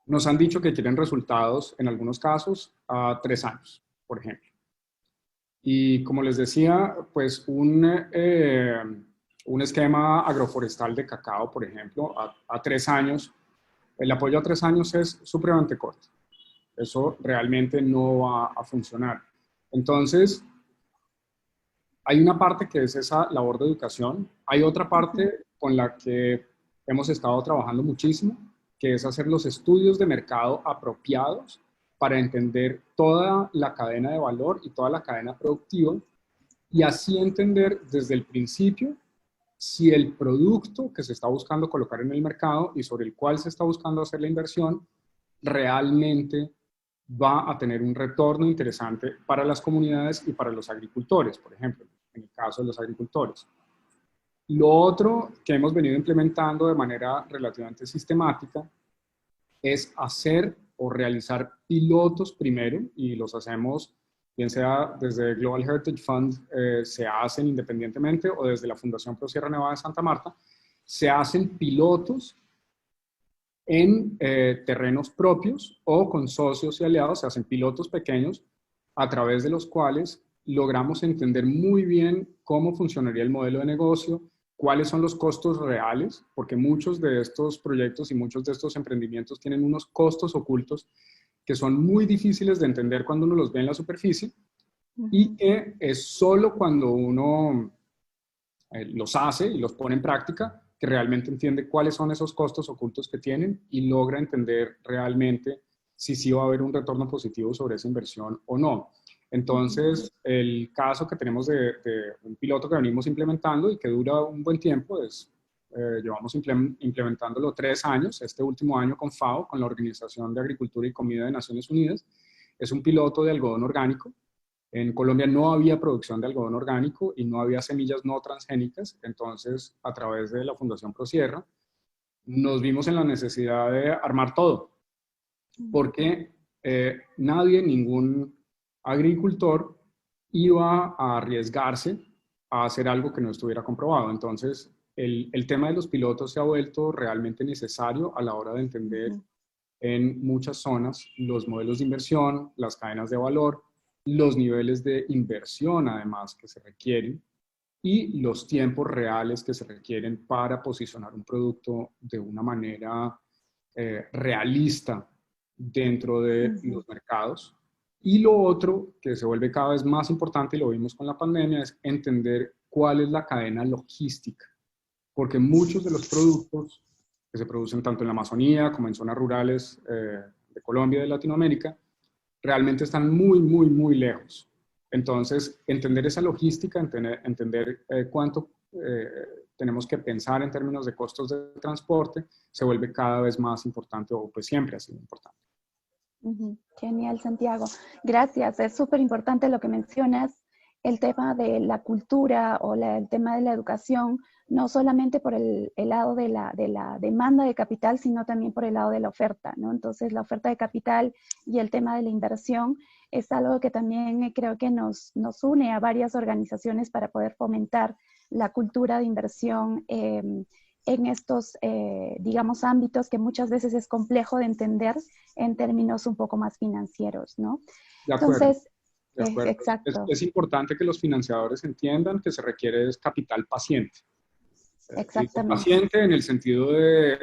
nos han dicho que quieren resultados, en algunos casos, a 3 años, por ejemplo. Y como les decía, pues un esquema agroforestal de cacao, por ejemplo, a 3 años, el apoyo a 3 años es supremamente corto. Eso realmente no va a funcionar. Entonces, hay una parte que es esa labor de educación. Hay otra parte con la que hemos estado trabajando muchísimo, que es hacer los estudios de mercado apropiados para entender toda la cadena de valor y toda la cadena productiva, y así entender desde el principio si el producto que se está buscando colocar en el mercado y sobre el cual se está buscando hacer la inversión realmente va a tener un retorno interesante para las comunidades y para los agricultores, por ejemplo, en el caso de los agricultores. Lo otro que hemos venido implementando de manera relativamente sistemática es hacer o realizar pilotos primero, y los hacemos, bien sea desde Global Heritage Fund, se hacen independientemente, o desde la Fundación Pro Sierra Nevada de Santa Marta, se hacen pilotos en terrenos propios o con socios y aliados. Se hacen pilotos pequeños a través de los cuales logramos entender muy bien cómo funcionaría el modelo de negocio, cuáles son los costos reales, porque muchos de estos proyectos y muchos de estos emprendimientos tienen unos costos ocultos que son muy difíciles de entender cuando uno los ve en la superficie, y que es solo cuando uno los hace y los pone en práctica que realmente entiende cuáles son esos costos ocultos que tienen y logra entender realmente si sí va a haber un retorno positivo sobre esa inversión o no. Entonces, el caso que tenemos de un piloto que venimos implementando y que dura un buen tiempo es, llevamos implementándolo 3 años, este último año con FAO, con la Organización de Agricultura y Comida de Naciones Unidas. Es un piloto de algodón orgánico. En Colombia no había producción de algodón orgánico y no había semillas no transgénicas, entonces a través de la Fundación Prosierra nos vimos en la necesidad de armar todo, porque nadie, ningún agricultor iba a arriesgarse a hacer algo que no estuviera comprobado. Entonces el tema de los pilotos se ha vuelto realmente necesario a la hora de entender en muchas zonas los modelos de inversión, las cadenas de valor, los niveles de inversión además que se requieren y los tiempos reales que se requieren para posicionar un producto de una manera realista dentro de los mercados. Y lo otro que se vuelve cada vez más importante, y lo vimos con la pandemia, es entender cuál es la cadena logística, porque muchos de los productos que se producen tanto en la Amazonía como en zonas rurales de Colombia y de Latinoamérica realmente están muy, muy, muy lejos. Entonces, entender esa logística, entender cuánto tenemos que pensar en términos de costos de transporte, se vuelve cada vez más importante, o pues siempre ha sido importante. Genial, Santiago. Gracias. Es súper importante lo que mencionas, el tema de la cultura o el tema de la educación, no solamente por el lado de la demanda de capital, sino también por el lado de la oferta, ¿no? Entonces, la oferta de capital y el tema de la inversión es algo que también creo que nos une a varias organizaciones para poder fomentar la cultura de inversión en estos, digamos, ámbitos que muchas veces es complejo de entender en términos un poco más financieros, ¿no? De acuerdo. Entonces, de acuerdo. Exacto. Es importante que los financiadores entiendan que se requiere capital paciente. Exactamente. Paciente en el sentido de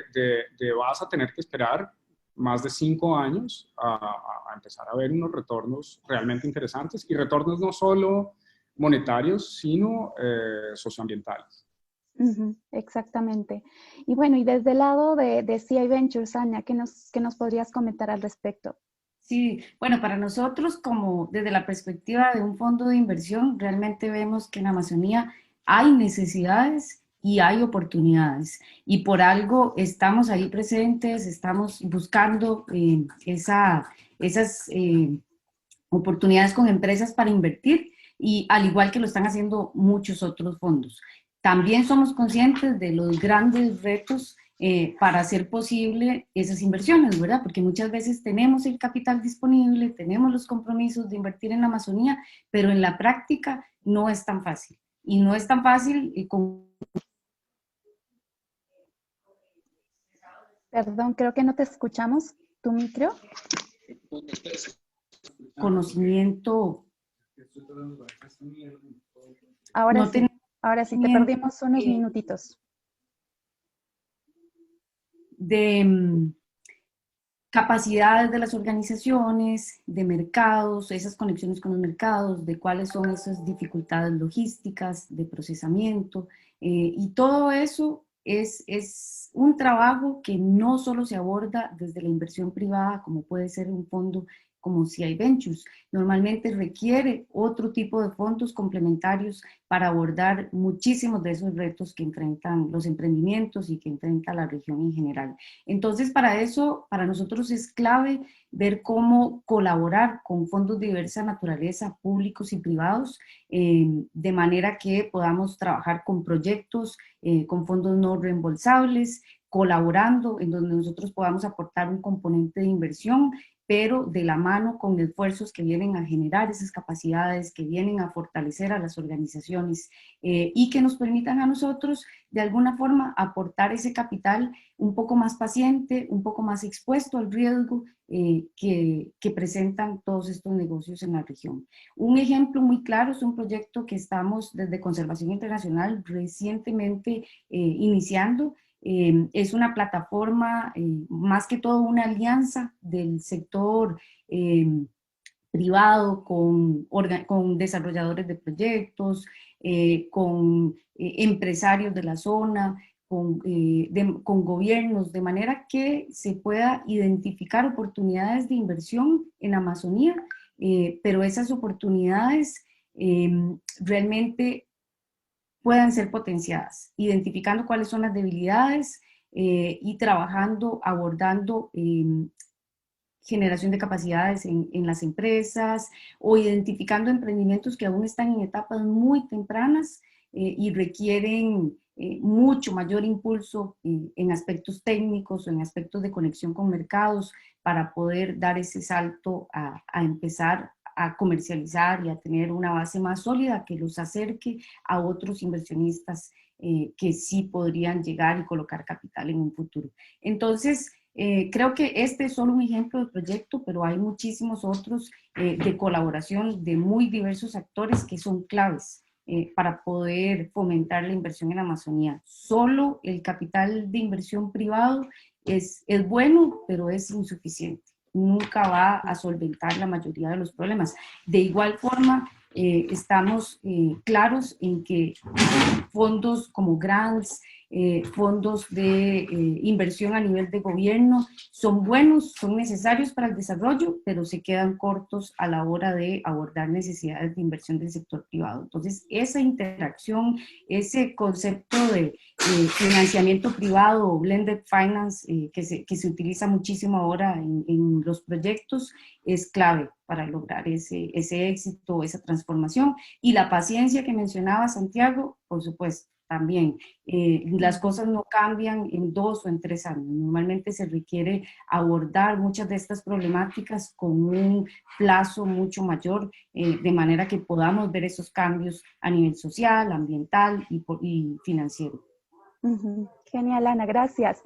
vas a tener que esperar más de 5 años a empezar a ver unos retornos realmente interesantes, y retornos no solo monetarios, sino socioambientales. Exactamente. Y bueno, y desde el lado de CI Ventures, Anya, ¿qué nos podrías comentar al respecto? Sí, bueno, para nosotros como desde la perspectiva de un fondo de inversión, realmente vemos que en la Amazonía hay necesidades y hay oportunidades. Y por algo estamos ahí presentes, estamos buscando esas oportunidades con empresas para invertir y al igual que lo están haciendo muchos otros fondos. También somos conscientes de los grandes retos para hacer posible esas inversiones, ¿verdad? Porque muchas veces tenemos el capital disponible, tenemos los compromisos de invertir en la Amazonía, pero en la práctica no es tan fácil. Y no es tan fácil con... Perdón, creo que no te escuchamos. ¿Tu micro? Conocimiento. Ahora No sí, ahora sí, te perdimos unos minutitos. De capacidades de las organizaciones, de mercados, esas conexiones con los mercados, de cuáles son esas dificultades logísticas, de procesamiento, y todo eso es un trabajo que no solo se aborda desde la inversión privada, como puede ser un fondo como CI Ventures. Normalmente requiere otro tipo de fondos complementarios para abordar muchísimos de esos retos que enfrentan los emprendimientos y que enfrenta la región en general. Entonces, para eso, para nosotros es clave ver cómo colaborar con fondos de diversa naturaleza, públicos y privados, de manera que podamos trabajar con proyectos, con fondos no reembolsables, colaborando en donde nosotros podamos aportar un componente de inversión, pero de la mano con esfuerzos que vienen a generar esas capacidades, que vienen a fortalecer a las organizaciones y que nos permitan a nosotros de alguna forma aportar ese capital un poco más paciente, un poco más expuesto al riesgo que presentan todos estos negocios en la región. Un ejemplo muy claro es un proyecto que estamos desde Conservación Internacional recientemente iniciando. Es una plataforma, más que todo una alianza del sector privado con desarrolladores de proyectos, con empresarios de la zona, con gobiernos, de manera que se pueda identificar oportunidades de inversión en Amazonía, pero esas oportunidades realmente puedan ser potenciadas, identificando cuáles son las debilidades y trabajando, abordando generación de capacidades en las empresas o identificando emprendimientos que aún están en etapas muy tempranas y requieren mucho mayor impulso en aspectos técnicos o en aspectos de conexión con mercados para poder dar ese salto a empezar a comercializar y a tener una base más sólida que los acerque a otros inversionistas que sí podrían llegar y colocar capital en un futuro. Entonces, creo que este es solo un ejemplo de proyecto, pero hay muchísimos otros de colaboración de muy diversos actores que son claves para poder fomentar la inversión en Amazonía. Solo el capital de inversión privado es bueno, pero es insuficiente. Nunca va a solventar la mayoría de los problemas. De igual forma, estamos claros en que fondos como grants, fondos de inversión a nivel de gobierno son buenos, son necesarios para el desarrollo, pero se quedan cortos a la hora de abordar necesidades de inversión del sector privado. Entonces, esa interacción, ese concepto de financiamiento privado o blended finance que se utiliza muchísimo ahora en los proyectos es clave para lograr ese éxito, esa transformación. Y la paciencia que mencionaba Santiago, por supuesto, también. Las cosas no cambian en 2 o en 3 años. Normalmente se requiere abordar muchas de estas problemáticas con un plazo mucho mayor, de manera que podamos ver esos cambios a nivel social, ambiental y financiero. Genial, Ana, gracias.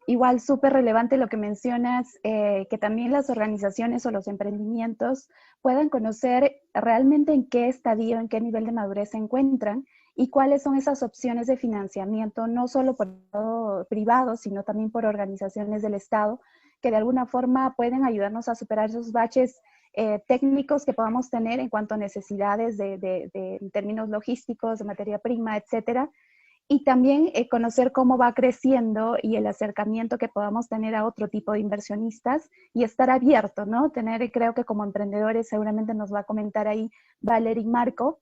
Igual súper relevante lo que mencionas, que también las organizaciones o los emprendimientos puedan conocer realmente en qué estadio, en qué nivel de madurez se encuentran y cuáles son esas opciones de financiamiento, no solo por privados, sino también por organizaciones del Estado, que de alguna forma pueden ayudarnos a superar esos baches técnicos que podamos tener en cuanto a necesidades en términos logísticos, de materia prima, etcétera. y también conocer cómo va creciendo y el acercamiento que podamos tener a otro tipo de inversionistas y estar abierto, ¿no? Creo que como emprendedores seguramente nos va a comentar ahí Valerie y Marco,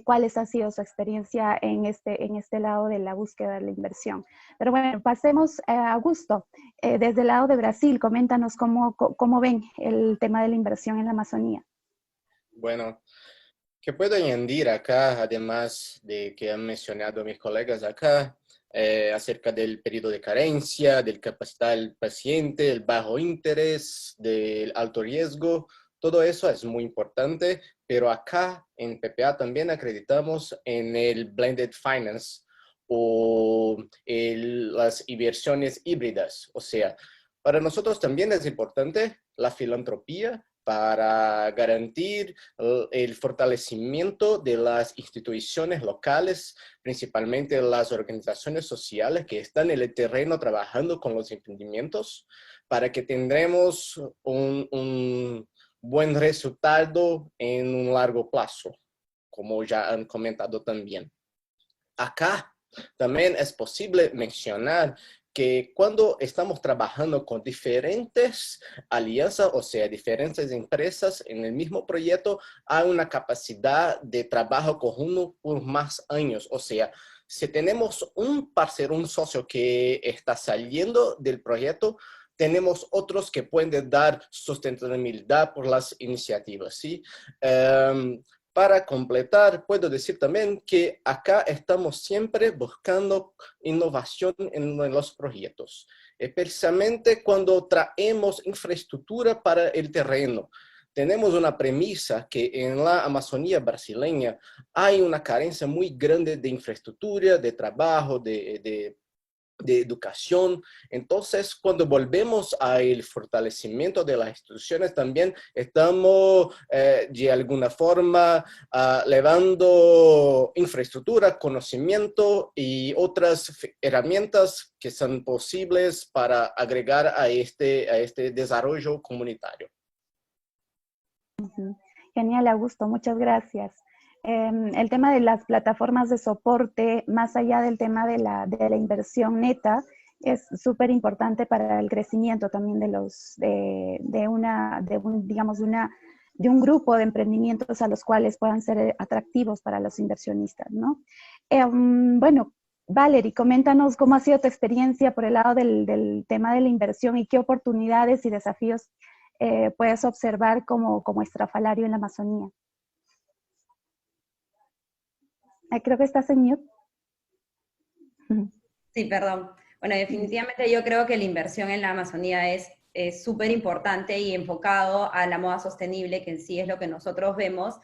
cuáles ha sido su experiencia en este lado de la búsqueda de la inversión. Pero bueno, pasemos a Augusto. Desde el lado de Brasil, coméntanos cómo ven el tema de la inversión en la Amazonía. Bueno, ¿qué puedo añadir acá, además de que han mencionado mis colegas acá, acerca del periodo de carencia, del capacidad del paciente, el bajo interés, del alto riesgo? Todo eso es muy importante, pero acá en PPA también acreditamos en el blended finance o las inversiones híbridas. O sea, para nosotros también es importante la filantropía para garantir el fortalecimiento de las instituciones locales, principalmente las organizaciones sociales que están en el terreno trabajando con los emprendimientos, para que tendremos un buen resultado en un largo plazo, como ya han comentado también. Acá también es posible mencionar que cuando estamos trabajando con diferentes alianzas, o sea, diferentes empresas en el mismo proyecto, hay una capacidad de trabajo conjunto por más años. O sea, si tenemos un parcero, un socio que está saliendo del proyecto, tenemos otros que pueden dar sustentabilidad por las iniciativas, ¿sí? Para completar, puedo decir también que acá estamos siempre buscando innovación en los proyectos. Especialmente cuando traemos infraestructura para el terreno. Tenemos una premisa que en la Amazonía brasileña hay una carencia muy grande de infraestructura, de trabajo, de educación. Entonces, cuando volvemos al fortalecimiento de las instituciones, también estamos de alguna forma llevando infraestructura, conocimiento y otras herramientas que son posibles para agregar a este desarrollo comunitario. Genial, Augusto, muchas gracias. El tema de las plataformas de soporte, más allá del tema de la inversión neta, es súper importante para el crecimiento también de un grupo de emprendimientos a los cuales puedan ser atractivos para los inversionistas, ¿no? Bueno, Valerie, coméntanos cómo ha sido tu experiencia por el lado del tema de la inversión y qué oportunidades y desafíos puedes observar como estrafalario en la Amazonía. Creo que estás en mute. Sí, perdón. Bueno, definitivamente yo creo que la inversión en la Amazonía es súper importante y enfocado a la moda sostenible, que en sí es lo que nosotros vemos.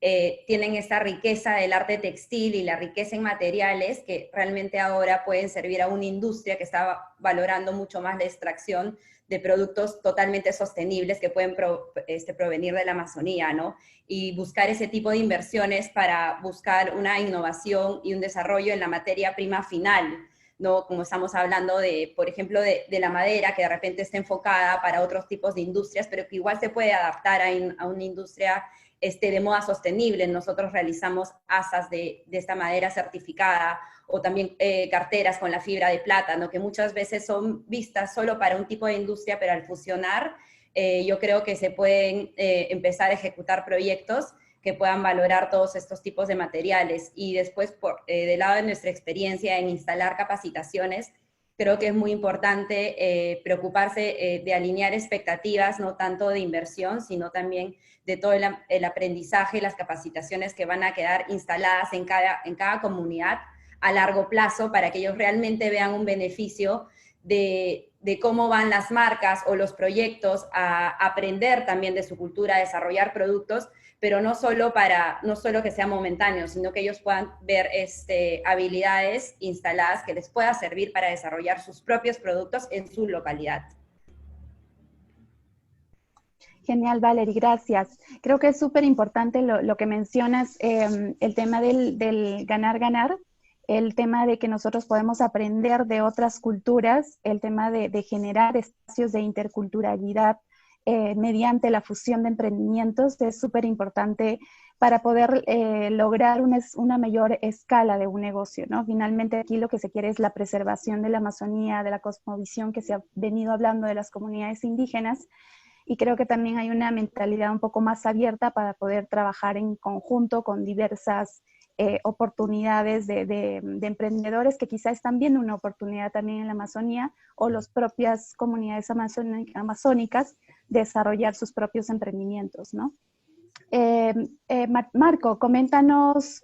Tienen esta riqueza del arte textil y la riqueza en materiales que realmente ahora pueden servir a una industria que está valorando mucho más la extracción de productos totalmente sostenibles que pueden provenir de la Amazonía, ¿no? Y buscar ese tipo de inversiones para buscar una innovación y un desarrollo en la materia prima final, ¿no? Como estamos hablando de, por ejemplo, de la madera, que de repente está enfocada para otros tipos de industrias, pero que igual se puede adaptar a una industria de moda sostenible. Nosotros realizamos asas de esta madera certificada, o también carteras con la fibra de plátano, que muchas veces son vistas solo para un tipo de industria, pero al fusionar, yo creo que se pueden empezar a ejecutar proyectos que puedan valorar todos estos tipos de materiales. Y después, del lado de nuestra experiencia en instalar capacitaciones, creo que es muy importante preocuparse de alinear expectativas, no tanto de inversión, sino también de todo el aprendizaje y las capacitaciones que van a quedar instaladas en cada comunidad a largo plazo, para que ellos realmente vean un beneficio de cómo van las marcas o los proyectos a aprender también de su cultura, a desarrollar productos, pero no solo que sea momentáneo, sino que ellos puedan ver habilidades instaladas que les pueda servir para desarrollar sus propios productos en su localidad. Genial, Valerie, gracias. Creo que es súper importante lo que mencionas, el tema del ganar-ganar, el tema de que nosotros podemos aprender de otras culturas, el tema de generar espacios de interculturalidad mediante la fusión de emprendimientos. Es súper importante para poder lograr una mayor escala de un negocio, ¿no? Finalmente aquí lo que se quiere es la preservación de la Amazonía, de la cosmovisión que se ha venido hablando de las comunidades indígenas, y creo que también hay una mentalidad un poco más abierta para poder trabajar en conjunto con diversas oportunidades de emprendedores que quizás están viendo una oportunidad también en la Amazonía, o las propias comunidades amazónicas desarrollar sus propios emprendimientos, ¿no? Marco, coméntanos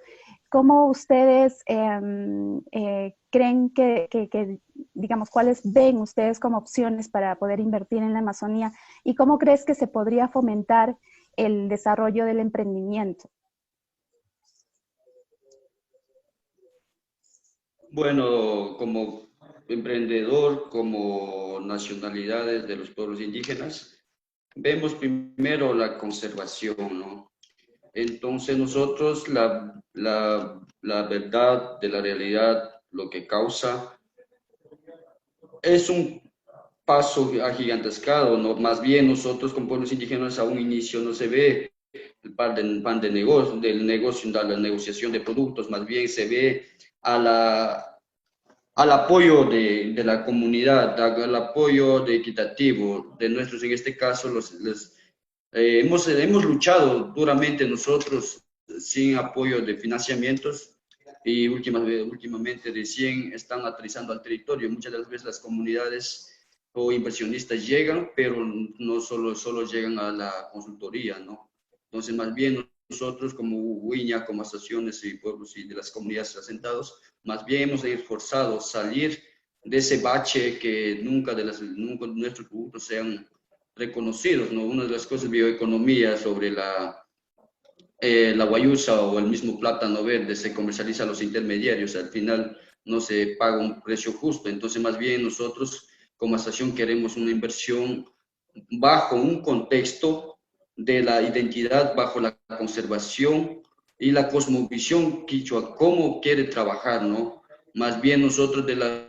cómo ustedes creen digamos, cuáles ven ustedes como opciones para poder invertir en la Amazonía, y cómo crees que se podría fomentar el desarrollo del emprendimiento. Bueno, como emprendedor, como nacionalidades de los pueblos indígenas, vemos primero la conservación, ¿no? Entonces nosotros la verdad de la realidad, lo que causa, es un paso agigantescado, ¿no? Más bien nosotros como pueblos indígenas a un inicio no se ve el pan de negocio, del negocio, de la negociación de productos, más bien se ve al apoyo de la comunidad, al apoyo equitativo de nuestros, en este caso, hemos luchado duramente nosotros sin apoyo de financiamientos, y últimamente recién están aterrizando al territorio. Muchas de las veces las comunidades o inversionistas llegan, pero no solo llegan a la consultoría, ¿no? Entonces, más bien nosotros como Huiña, como asociaciones y pueblos y de las comunidades asentados, más bien hemos esforzado salir de ese bache que nunca nuestros productos sean reconocidos, ¿no? Una de las cosas de bioeconomía sobre la guayusa o el mismo plátano verde se comercializa a los intermediarios, al final no se paga un precio justo. Entonces, más bien nosotros como asociación queremos una inversión bajo un contexto de la identidad, bajo la conservación y la cosmovisión quichua, cómo quiere trabajar, ¿no? Más bien nosotros de la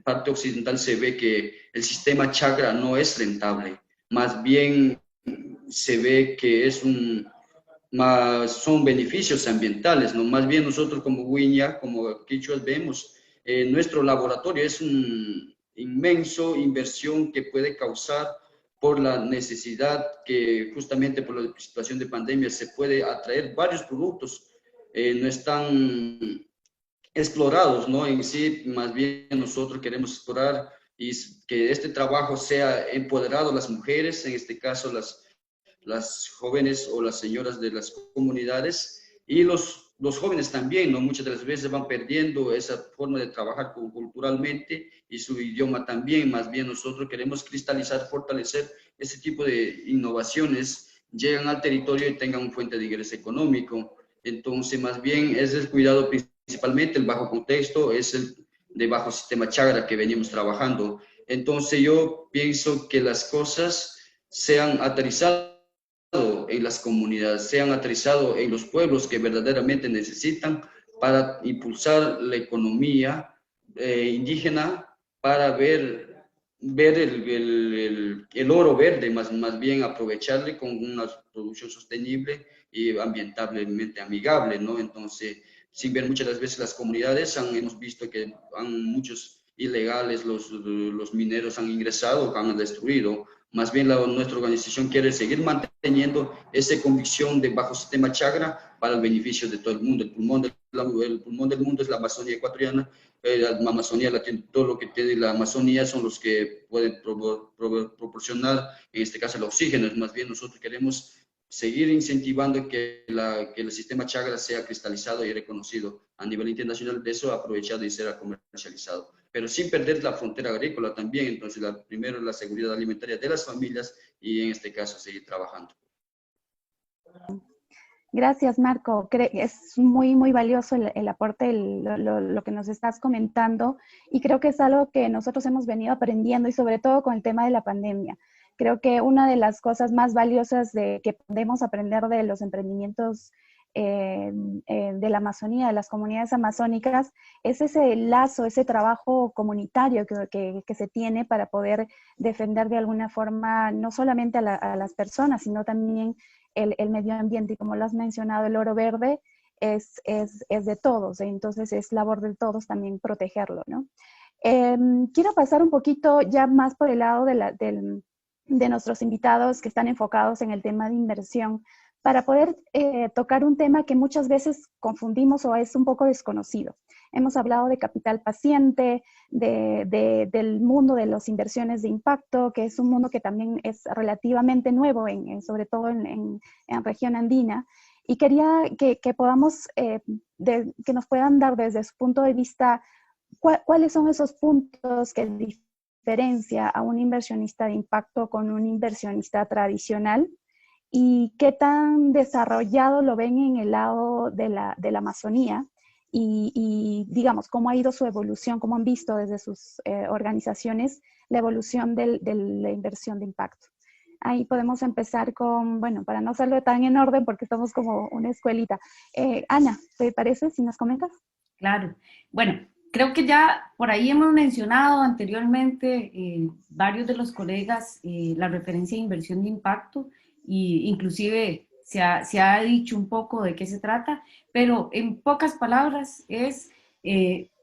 parte occidental se ve que el sistema chakra no es rentable, más bien se ve que son beneficios ambientales, ¿no? Más bien nosotros como Huiña, como quichuas, vemos nuestro laboratorio es una inmensa inversión que puede causar por la necesidad que justamente por la situación de pandemia se puede atraer varios productos, no están explorados, ¿no? En sí, más bien nosotros queremos explorar y que este trabajo sea empoderado a las mujeres, en este caso las jóvenes o las señoras de las comunidades, y los jóvenes también, ¿no? Muchas de las veces van perdiendo esa forma de trabajar culturalmente y su idioma también. Más bien nosotros queremos cristalizar, fortalecer ese tipo de innovaciones, llegan al territorio y tengan una fuente de ingreso económico. Entonces, más bien es el cuidado principalmente, el bajo contexto, es el de bajo sistema Chakra que venimos trabajando. Entonces yo pienso que las cosas sean aterrizadas en las comunidades, sean aterrizados en los pueblos que verdaderamente necesitan para impulsar la economía indígena, para ver el oro verde, más bien aprovecharle con una producción sostenible y ambientalmente amigable, ¿no? Entonces, sin ver muchas de las veces las comunidades, hemos visto que muchos ilegales, los mineros han ingresado, han destruido. Más bien nuestra organización quiere seguir manteniendo esa convicción de bajo sistema Chakra para el beneficio de todo el mundo. El pulmón del mundo es la Amazonía ecuatoriana, la Amazonía, todo lo que tiene la Amazonía son los que pueden proporcionar, en este caso, el oxígeno. Más bien nosotros queremos seguir incentivando que el sistema Chakra sea cristalizado y reconocido a nivel internacional, de eso aprovechado y será comercializado, pero sin perder la frontera agrícola también. Entonces, primero la seguridad alimentaria de las familias y en este caso seguir trabajando. Gracias, Marco. Es muy, muy valioso el aporte, lo que nos estás comentando, y creo que es algo que nosotros hemos venido aprendiendo, y sobre todo con el tema de la pandemia. Creo que una de las cosas más valiosas que podemos aprender de los emprendimientos de la Amazonía, de las comunidades amazónicas, es ese lazo, ese trabajo comunitario que se tiene para poder defender de alguna forma no solamente a las personas, sino también el medio ambiente. Y como lo has mencionado, el oro verde es de todos, entonces es labor de todos también protegerlo, ¿no? Quiero pasar un poquito ya más por el lado de nuestros invitados que están enfocados en el tema de inversión, para poder tocar un tema que muchas veces confundimos o es un poco desconocido. Hemos hablado de capital paciente, del mundo de las inversiones de impacto, que es un mundo que también es relativamente nuevo, sobre todo en región andina. Y quería que podamos, que nos puedan dar desde su punto de vista, ¿cuáles son esos puntos que diferencia a un inversionista de impacto con un inversionista tradicional? ¿Y qué tan desarrollado lo ven en el lado de la Amazonía? Y digamos, ¿cómo ha ido su evolución? ¿Cómo han visto desde sus organizaciones la evolución de la inversión de impacto? Ahí podemos empezar con, bueno, para no hacerlo tan en orden, porque estamos como una escuelita. Ana, ¿te parece si nos comentas? Claro. Bueno, creo que ya por ahí hemos mencionado anteriormente varios de los colegas la referencia de inversión de impacto, y inclusive se ha dicho un poco de qué se trata, pero en pocas palabras es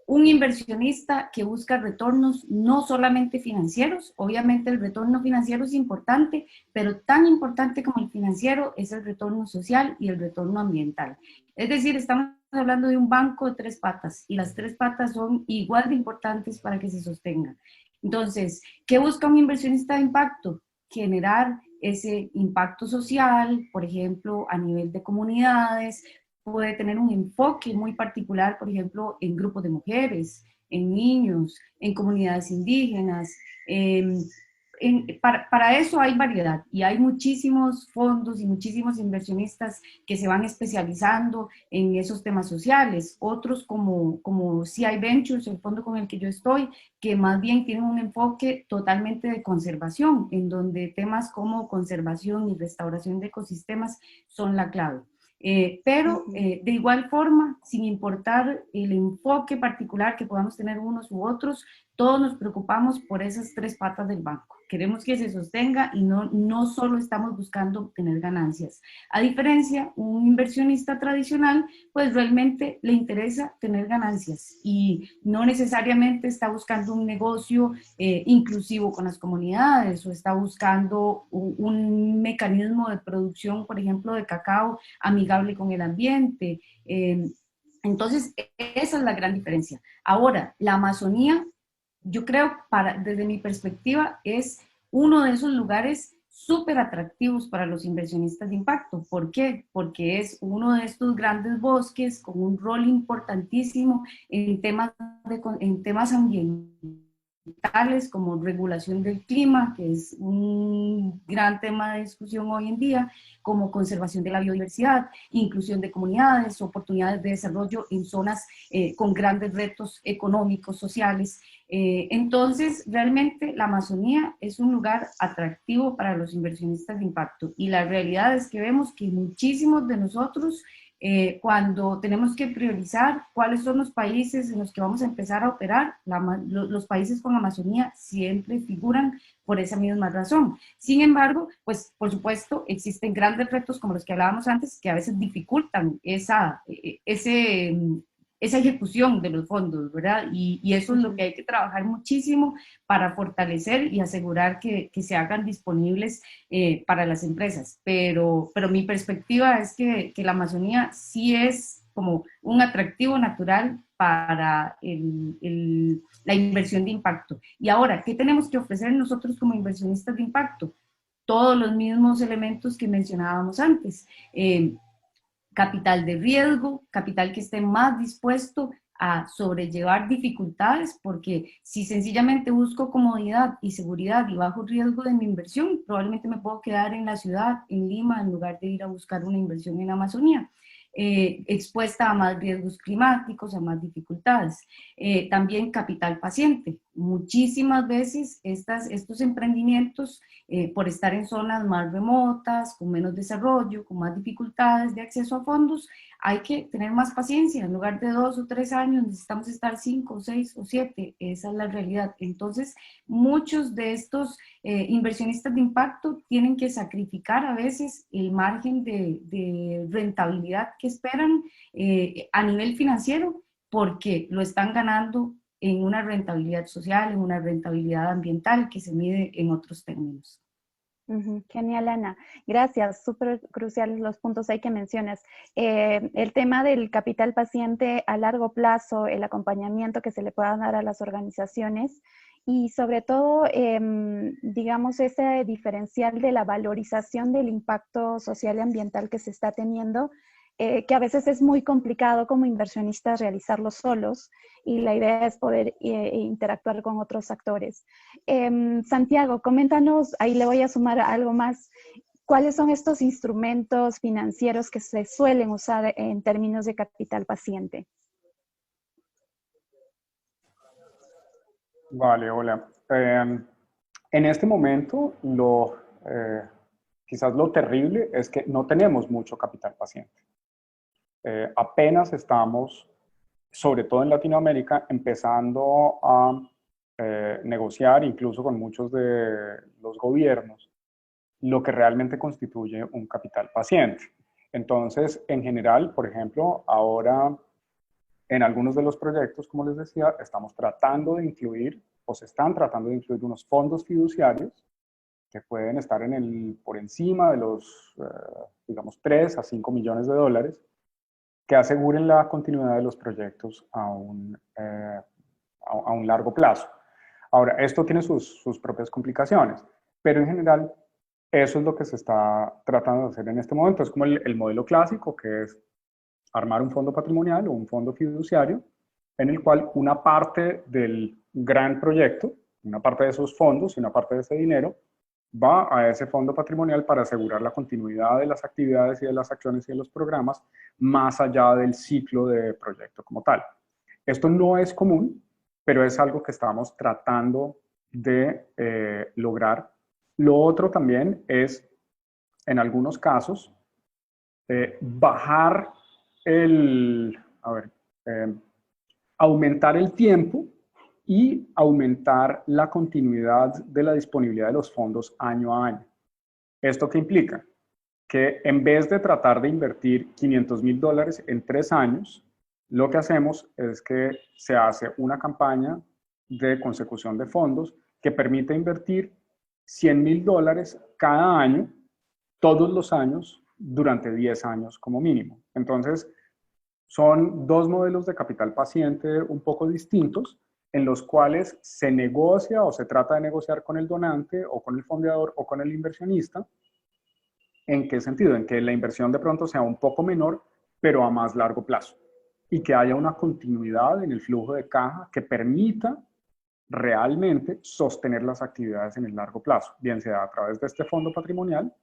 un inversionista que busca retornos no solamente financieros. Obviamente el retorno financiero es importante, pero tan importante como el financiero es el retorno social y el retorno ambiental. Es decir, estamos hablando de un banco de 3 patas, y las 3 patas son igual de importantes para que se sostenga. Entonces, ¿qué busca un inversionista de impacto? Generar ese impacto social, por ejemplo, a nivel de comunidades. Puede tener un enfoque muy particular, por ejemplo, en grupos de mujeres, en niños, en comunidades indígenas. Para eso hay variedad, y hay muchísimos fondos y muchísimos inversionistas que se van especializando en esos temas sociales. Otros como CI Ventures, el fondo con el que yo estoy, que más bien tienen un enfoque totalmente de conservación, en donde temas como conservación y restauración de ecosistemas son la clave. Pero de igual forma, sin importar el enfoque particular que podamos tener unos u otros, todos nos preocupamos por esas 3 patas del banco. Queremos que se sostenga y no solo estamos buscando obtener ganancias. A diferencia, un inversionista tradicional, pues realmente le interesa tener ganancias y no necesariamente está buscando un negocio inclusivo con las comunidades, o está buscando un mecanismo de producción, por ejemplo, de cacao amigable con el ambiente. Entonces, esa es la gran diferencia. Ahora, la Amazonía, yo creo, desde mi perspectiva, es uno de esos lugares súper atractivos para los inversionistas de impacto. ¿Por qué? Porque es uno de estos grandes bosques con un rol importantísimo en temas ambientales, como regulación del clima, que es un gran tema de discusión hoy en día, como conservación de la biodiversidad, inclusión de comunidades, oportunidades de desarrollo en zonas con grandes retos económicos, sociales. Entonces, realmente la Amazonía es un lugar atractivo para los inversionistas de impacto, y la realidad es que vemos que muchísimos de nosotros, cuando tenemos que priorizar cuáles son los países en los que vamos a empezar a operar, los países con Amazonía siempre figuran por esa misma razón. Sin embargo, pues por supuesto existen grandes retos como los que hablábamos antes, que a veces dificultan esa ejecución de los fondos, ¿verdad? Y eso es lo que hay que trabajar muchísimo para fortalecer y asegurar que se hagan disponibles para las empresas. Pero mi perspectiva es que la Amazonía sí es como un atractivo natural para la inversión de impacto. Y ahora, ¿qué tenemos que ofrecer nosotros como inversionistas de impacto? Todos los mismos elementos que mencionábamos antes. Capital de riesgo, capital que esté más dispuesto a sobrellevar dificultades, porque si sencillamente busco comodidad y seguridad y bajo riesgo de mi inversión, probablemente me puedo quedar en la ciudad, en Lima, en lugar de ir a buscar una inversión en la Amazonía. Expuesta a más riesgos climáticos, a más dificultades. También capital paciente, muchísimas veces estos emprendimientos, por estar en zonas más remotas, con menos desarrollo, con más dificultades de acceso a fondos, hay que tener más paciencia. En lugar de 2 o 3 años, necesitamos estar 5, 6 o 7. Esa es la realidad. Entonces, muchos de estos inversionistas de impacto tienen que sacrificar a veces el margen de rentabilidad que esperan a nivel financiero, porque lo están ganando en una rentabilidad social, en una rentabilidad ambiental que se mide en otros términos. Genial, Ana. Gracias. Súper cruciales los puntos ahí que mencionas. El tema del capital paciente a largo plazo, el acompañamiento que se le pueda dar a las organizaciones y sobre todo, digamos, ese diferencial de la valorización del impacto social y ambiental que se está teniendo, que a veces es muy complicado como inversionistas realizarlo solos, y la idea es poder interactuar con otros actores. Santiago, coméntanos, ahí le voy a sumar algo más, ¿cuáles son estos instrumentos financieros que se suelen usar en términos de capital paciente? Vale, hola. En este momento, quizás lo terrible es que no tenemos mucho capital paciente. Apenas estamos, sobre todo en Latinoamérica, empezando a negociar, incluso con muchos de los gobiernos, lo que realmente constituye un capital paciente. Entonces, en general, por ejemplo, ahora en algunos de los proyectos, como les decía, estamos tratando de incluir, o se están tratando de incluir, unos fondos fiduciarios que pueden estar por encima de los, digamos, 3 a 5 millones de dólares, que aseguren la continuidad de los proyectos a un largo plazo. Ahora, esto tiene sus propias complicaciones, pero en general eso es lo que se está tratando de hacer en este momento. Es como el modelo clásico, que es armar un fondo patrimonial o un fondo fiduciario, en el cual una parte del gran proyecto, una parte de esos fondos y una parte de ese dinero, va a ese fondo patrimonial para asegurar la continuidad de las actividades y de las acciones y de los programas más allá del ciclo de proyecto como tal. Esto no es común, pero es algo que estamos tratando de lograr. Lo otro también es, en algunos casos, aumentar el tiempo y aumentar la continuidad de la disponibilidad de los fondos año a año. ¿Esto qué implica? Que en vez de tratar de invertir $500,000 en 3 años, lo que hacemos es que se hace una campaña de consecución de fondos que permite invertir $100,000 cada año, todos los años, durante 10 años como mínimo. Entonces, son 2 modelos de capital paciente un poco distintos, en los cuales se negocia o se trata de negociar con el donante o con el fondeador o con el inversionista. ¿En qué sentido? En que la inversión de pronto sea un poco menor, pero a más largo plazo, y que haya una continuidad en el flujo de caja que permita realmente sostener las actividades en el largo plazo, bien sea a través de este fondo patrimonial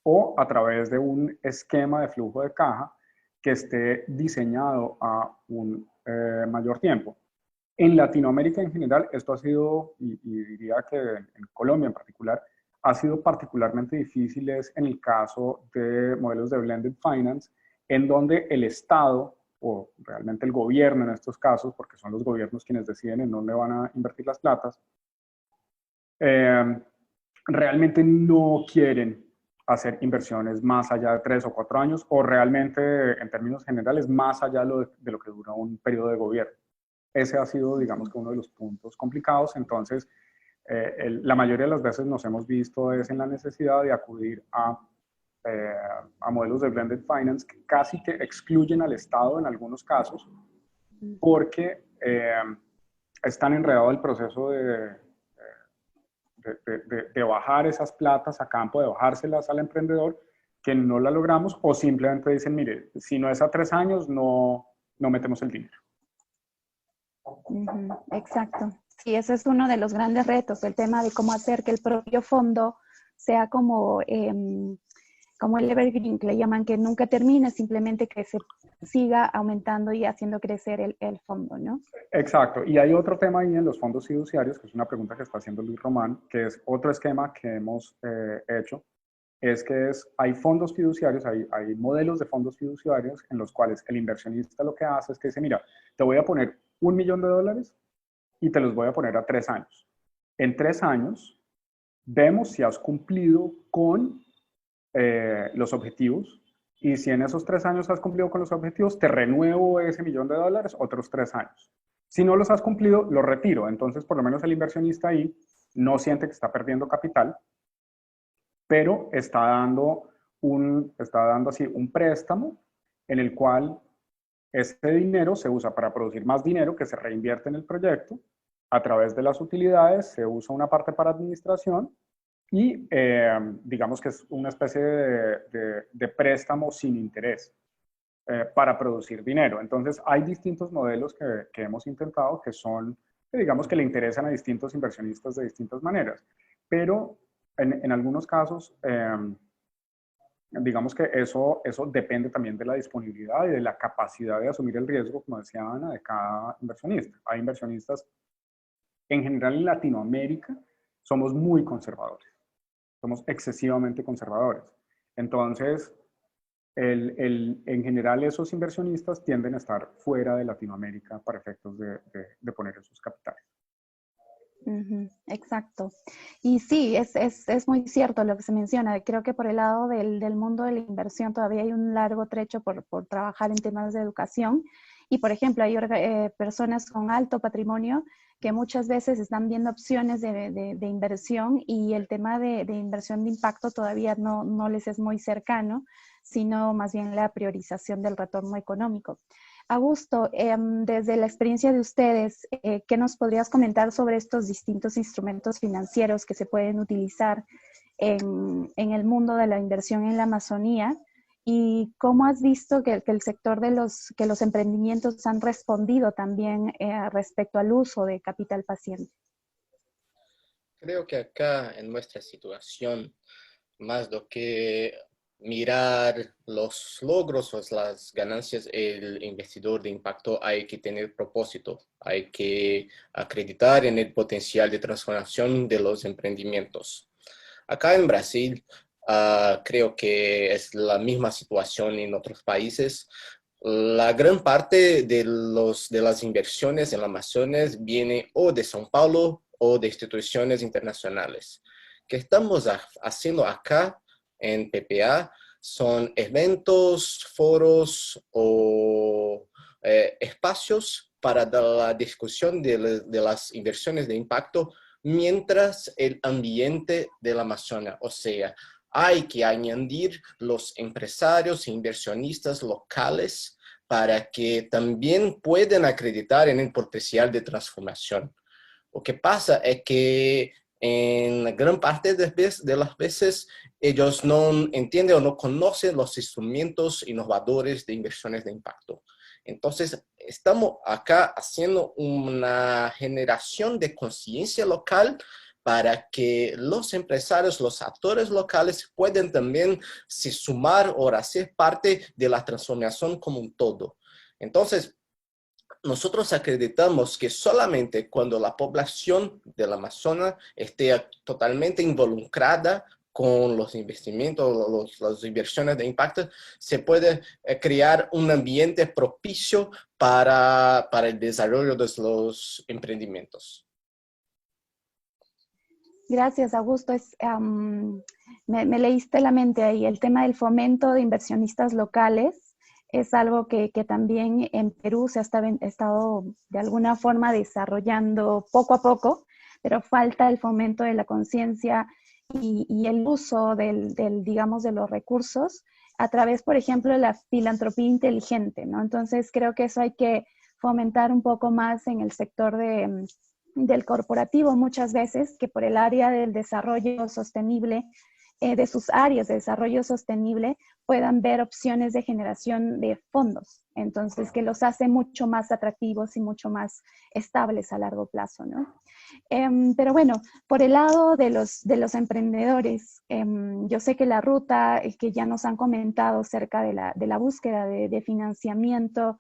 o a través de un esquema de flujo de caja que esté diseñado a un mayor tiempo. En Latinoamérica en general, esto ha sido, y diría que en Colombia en particular, ha sido particularmente difícil en el caso de modelos de blended finance, en donde el Estado, o realmente el gobierno en estos casos, porque son los gobiernos quienes deciden en dónde van a invertir las platas, realmente no quieren hacer inversiones más allá de 3 o 4 años, o realmente, en términos generales, más allá de lo que dura un periodo de gobierno. Ese ha sido, digamos, que uno de los puntos complicados. Entonces, la mayoría de las veces nos hemos visto en la necesidad de acudir a modelos de blended finance que casi que excluyen al Estado en algunos casos, porque están enredados el proceso de bajar esas platas a campo, de bajárselas al emprendedor, que no la logramos, o simplemente dicen, mire, si no es a 3 años, no metemos el dinero. Exacto. Sí, ese es uno de los grandes retos, el tema de cómo hacer que el propio fondo sea como como el evergreen, que le llaman, que nunca termina, simplemente que se siga aumentando y haciendo crecer el fondo, ¿no? Exacto. Y hay otro tema ahí en los fondos fiduciarios, que es una pregunta que está haciendo Luis Román, que es otro esquema que hemos hecho, es que hay fondos fiduciarios, hay modelos de fondos fiduciarios en los cuales el inversionista lo que hace es que dice, mira, te voy a poner $1 millón y te los voy a poner a 3 años. En 3 años vemos si has cumplido con los objetivos, y si en esos 3 años has cumplido con los objetivos, te renuevo ese $1 millón otros 3 años. Si no los has cumplido, los retiro. Entonces, por lo menos el inversionista ahí no siente que está perdiendo capital, pero está dando así un préstamo en el cual este dinero se usa para producir más dinero que se reinvierte en el proyecto. A través de las utilidades se usa una parte para administración y digamos que es una especie de préstamo sin interés para producir dinero. Entonces hay distintos modelos que hemos intentado que son, digamos que le interesan a distintos inversionistas de distintas maneras, pero en algunos casos digamos que eso depende también de la disponibilidad y de la capacidad de asumir el riesgo, como decía Ana, de cada inversionista. Hay inversionistas, en general en Latinoamérica, somos muy conservadores. Somos excesivamente conservadores. Entonces, en general esos inversionistas tienden a estar fuera de Latinoamérica para efectos de poner esos capitales. Exacto. Y sí, es muy cierto lo que se menciona. Creo que por el lado del mundo de la inversión todavía hay un largo trecho por trabajar en temas de educación. Y, por ejemplo, hay personas con alto patrimonio que muchas veces están viendo opciones de inversión y el tema de inversión de impacto todavía no les es muy cercano, sino más bien la priorización del retorno económico. Augusto, desde la experiencia de ustedes, ¿qué nos podrías comentar sobre estos distintos instrumentos financieros que se pueden utilizar en el mundo de la inversión en la Amazonía? ¿Y cómo has visto que el sector que los emprendimientos han respondido también respecto al uso de capital paciente? Creo que acá en nuestra situación, más do que mirar los logros o las ganancias, el investidor de impacto hay que tener propósito, hay que acreditar en el potencial de transformación de los emprendimientos. Acá en Brasil, creo que es la misma situación en otros países. La gran parte de las inversiones en la Amazonas viene o de São Paulo o de instituciones internacionales. ¿Qué estamos haciendo acá en PPA? Son eventos, foros o espacios para la discusión de las inversiones de impacto mientras el ambiente del Amazonas. O sea, hay que añadir los empresarios e inversionistas locales para que también puedan acreditar en el potencial de transformación. Lo que pasa es que en gran parte de las veces ellos no entienden o no conocen los instrumentos innovadores de inversiones de impacto. Entonces, estamos acá haciendo una generación de conciencia local para que los empresarios, los actores locales puedan también se sumar o hacer parte de la transformación como un todo. Entonces, nosotros acreditamos que solamente cuando la población del Amazonas esté totalmente involucrada con los investimentos, las inversiones de impacto, se puede crear un ambiente propicio para el desarrollo de los emprendimientos. Gracias, Augusto. Me leíste la mente ahí. El tema del fomento de inversionistas locales es algo que también en Perú se ha estado de alguna forma desarrollando poco a poco, pero falta el fomento de la conciencia y el uso digamos, de los recursos a través, por ejemplo, de la filantropía inteligente, ¿no? Entonces, creo que eso hay que fomentar un poco más en el sector del corporativo muchas veces, que por el área del desarrollo sostenible de sus áreas de desarrollo sostenible puedan ver opciones de generación de fondos. Entonces, que los hace mucho más atractivos y mucho más estables a largo plazo, ¿no? Pero bueno, por el lado de los emprendedores, yo sé que la ruta que ya nos han comentado acerca de la búsqueda de financiamiento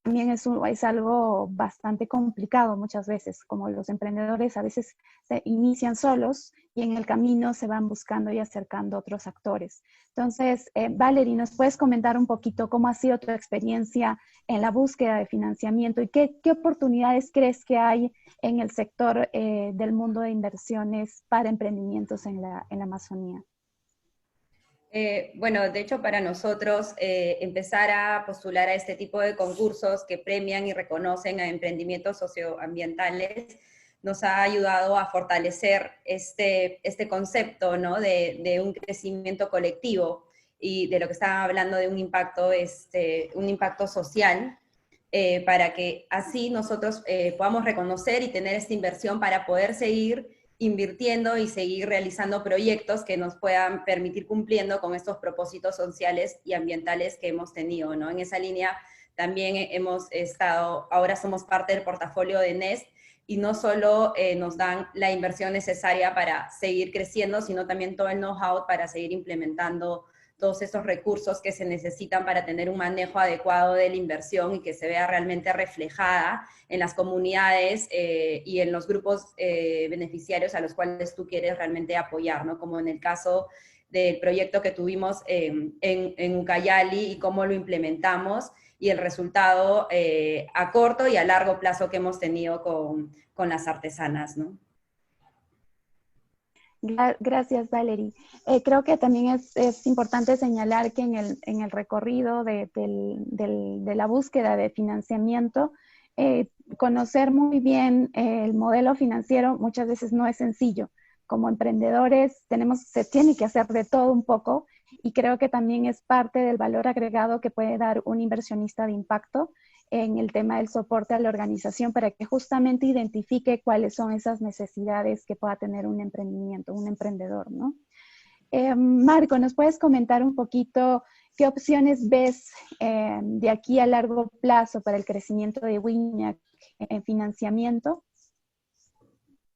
también es algo bastante complicado muchas veces, como los emprendedores a veces se inician solos y en el camino se van buscando y acercando otros actores. Entonces, Valerie, ¿nos puedes comentar un poquito cómo ha sido tu experiencia en la búsqueda de financiamiento y qué oportunidades crees que hay en el sector del mundo de inversiones para emprendimientos en la Amazonía? Bueno, de hecho para nosotros empezar a postular a este tipo de concursos que premian y reconocen a emprendimientos socioambientales nos ha ayudado a fortalecer este concepto, ¿no? de un crecimiento colectivo y de lo que estaba hablando de un impacto social, para que así nosotros podamos reconocer y tener esta inversión para poder seguir invirtiendo y seguir realizando proyectos que nos puedan permitir cumpliendo con estos propósitos sociales y ambientales que hemos tenido, ¿no? En esa línea también hemos estado, ahora somos parte del portafolio de Nest, y no solo nos dan la inversión necesaria para seguir creciendo, sino también todo el know-how para seguir implementando todos esos recursos que se necesitan para tener un manejo adecuado de la inversión y que se vea realmente reflejada en las comunidades y en los grupos beneficiarios a los cuales tú quieres realmente apoyar, ¿no? Como en el caso del proyecto que tuvimos en Ucayali y cómo lo implementamos y el resultado a corto y a largo plazo que hemos tenido con las artesanas, ¿no? Gracias, Valerie. Creo que también es importante señalar que en el recorrido de la búsqueda de financiamiento, conocer muy bien el modelo financiero muchas veces no es sencillo. Como emprendedores se tiene que hacer de todo un poco y creo que también es parte del valor agregado que puede dar un inversionista de impacto en el tema del soporte a la organización para que justamente identifique cuáles son esas necesidades que pueda tener un emprendimiento, un emprendedor, ¿no? Marco, ¿nos puedes comentar un poquito qué opciones ves de aquí a largo plazo para el crecimiento de WINAC en financiamiento?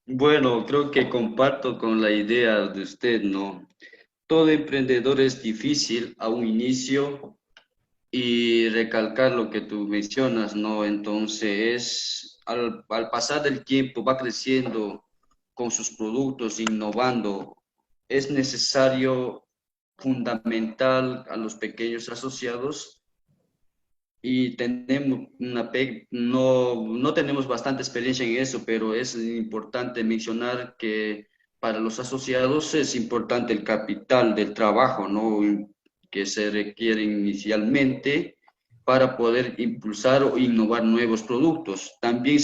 Bueno, creo que comparto con la idea de usted, ¿no? Todo emprendedor es difícil a un inicio y recalcar lo que tú mencionas, ¿no? Entonces, al pasar del tiempo va creciendo con sus productos, innovando. Es necesario, fundamental a los pequeños asociados y tenemos no tenemos bastante experiencia en eso, pero es importante mencionar que para los asociados es importante el capital del trabajo, ¿no? Que se requiere inicialmente para poder impulsar o innovar nuevos productos. También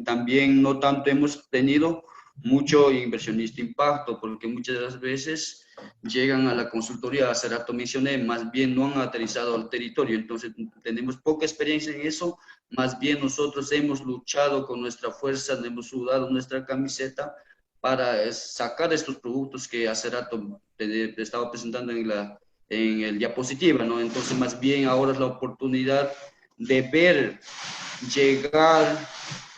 también no tanto hemos tenido mucho inversionista impacto, porque muchas de las veces llegan a la consultoría, hace rato mencioné, más bien no han aterrizado al territorio, entonces tenemos poca experiencia en eso, más bien nosotros hemos luchado con nuestra fuerza, hemos sudado nuestra camiseta para sacar estos productos que hace rato te estaba presentando en el diapositiva, ¿no? Entonces más bien ahora es la oportunidad de ver llegar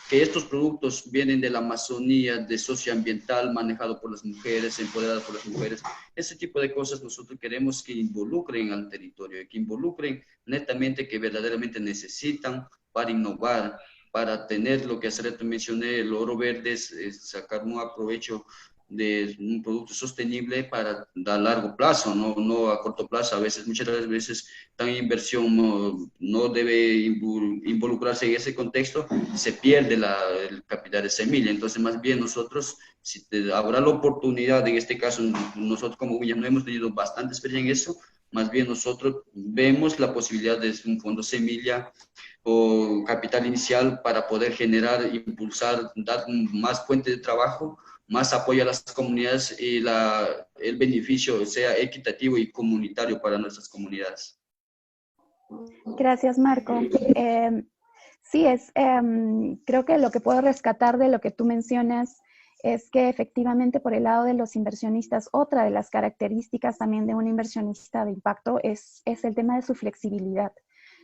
que estos productos vienen de la Amazonía, de socioambiental, manejado por las mujeres, empoderado por las mujeres. Ese tipo de cosas nosotros queremos que involucren al territorio, que involucren netamente que verdaderamente necesitan para innovar, para tener lo que hace rato mencioné, el oro verde, es sacar un aprovecho de un producto sostenible para a largo plazo, no a corto plazo. A veces, muchas veces, tan inversión no debe involucrarse en ese contexto, se pierde el capital de semilla. Entonces, más bien nosotros, si habrá la oportunidad, en este caso, nosotros como William no hemos tenido bastante experiencia en eso, más bien nosotros vemos la posibilidad de un fondo semilla o capital inicial para poder generar, impulsar, dar más fuente de trabajo, más apoyo a las comunidades y el beneficio sea equitativo y comunitario para nuestras comunidades. Gracias, Marco. Sí, creo que lo que puedo rescatar de lo que tú mencionas es que efectivamente por el lado de los inversionistas, otra de las características también de un inversionista de impacto es el tema de su flexibilidad.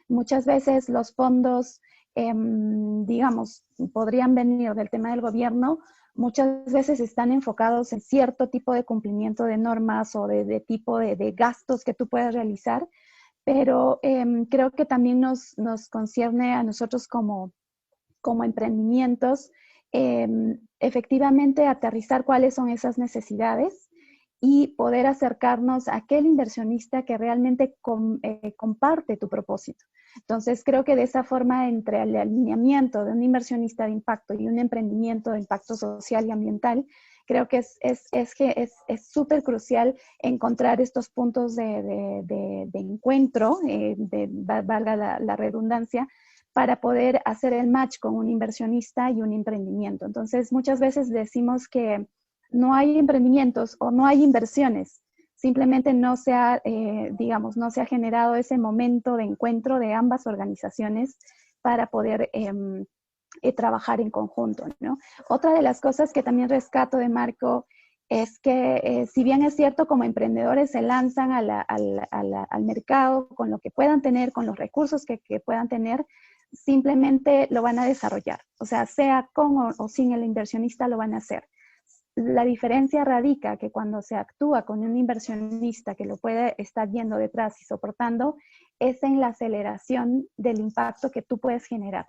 Muchas veces los fondos, digamos, podrían venir del tema del gobierno, muchas veces están enfocados en cierto tipo de cumplimiento de normas o de tipo de gastos que tú puedes realizar, pero creo que también nos concierne a nosotros como emprendimientos, efectivamente aterrizar cuáles son esas necesidades y poder acercarnos a aquel inversionista que realmente comparte tu propósito. Entonces, creo que de esa forma, entre el alineamiento de un inversionista de impacto y un emprendimiento de impacto social y ambiental, creo que es súper crucial encontrar estos puntos de encuentro, valga la redundancia, para poder hacer el match con un inversionista y un emprendimiento. Entonces, muchas veces decimos que no hay emprendimientos o no hay inversiones. Simplemente no se ha, digamos, no se ha generado ese momento de encuentro de ambas organizaciones para poder trabajar en conjunto, ¿no? Otra de las cosas que también rescato de Marco es que si bien es cierto, como emprendedores se lanzan al mercado con lo que puedan tener, con los recursos que puedan tener, simplemente lo van a desarrollar. O sea con o sin el inversionista lo van a hacer. La diferencia radica que cuando se actúa con un inversionista que lo puede estar yendo detrás y soportando, es en la aceleración del impacto que tú puedes generar.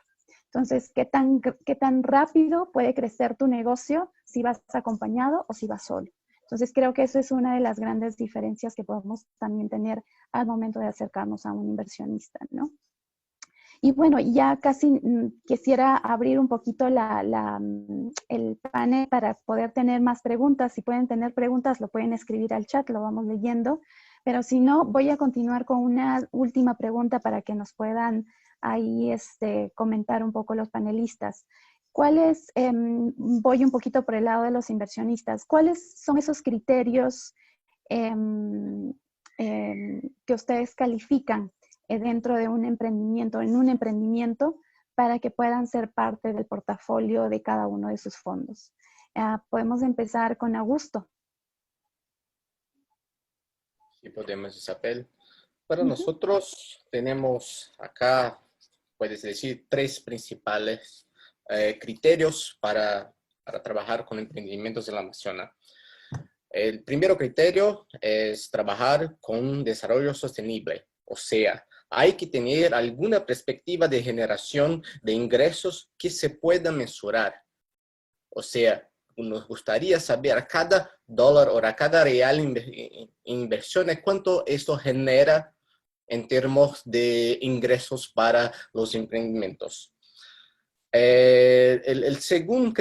Entonces, ¿qué tan rápido puede crecer tu negocio si vas acompañado o si vas solo? Entonces, creo que eso es una de las grandes diferencias que podemos también tener al momento de acercarnos a un inversionista, ¿no? Y bueno, ya casi quisiera abrir un poquito el panel para poder tener más preguntas. Si pueden tener preguntas, lo pueden escribir al chat, lo vamos leyendo. Pero si no, voy a continuar con una última pregunta para que nos puedan ahí comentar un poco los panelistas. Voy un poquito por el lado de los inversionistas. ¿Cuáles son esos criterios que ustedes califican dentro de un emprendimiento, para que puedan ser parte del portafolio de cada uno de sus fondos? Podemos empezar con Augusto. Sí, podemos, Isabel. Para nosotros tenemos acá, puedes decir, 3 principales criterios para trabajar con emprendimientos en la Amazonas. El primer criterio es trabajar con desarrollo sostenible, o sea, hay que tener alguna perspectiva de generación de ingresos que se pueda mesurar. O sea, nos gustaría saber a cada dólar o a cada real inversión cuánto esto genera en términos de ingresos para los emprendimientos. El segundo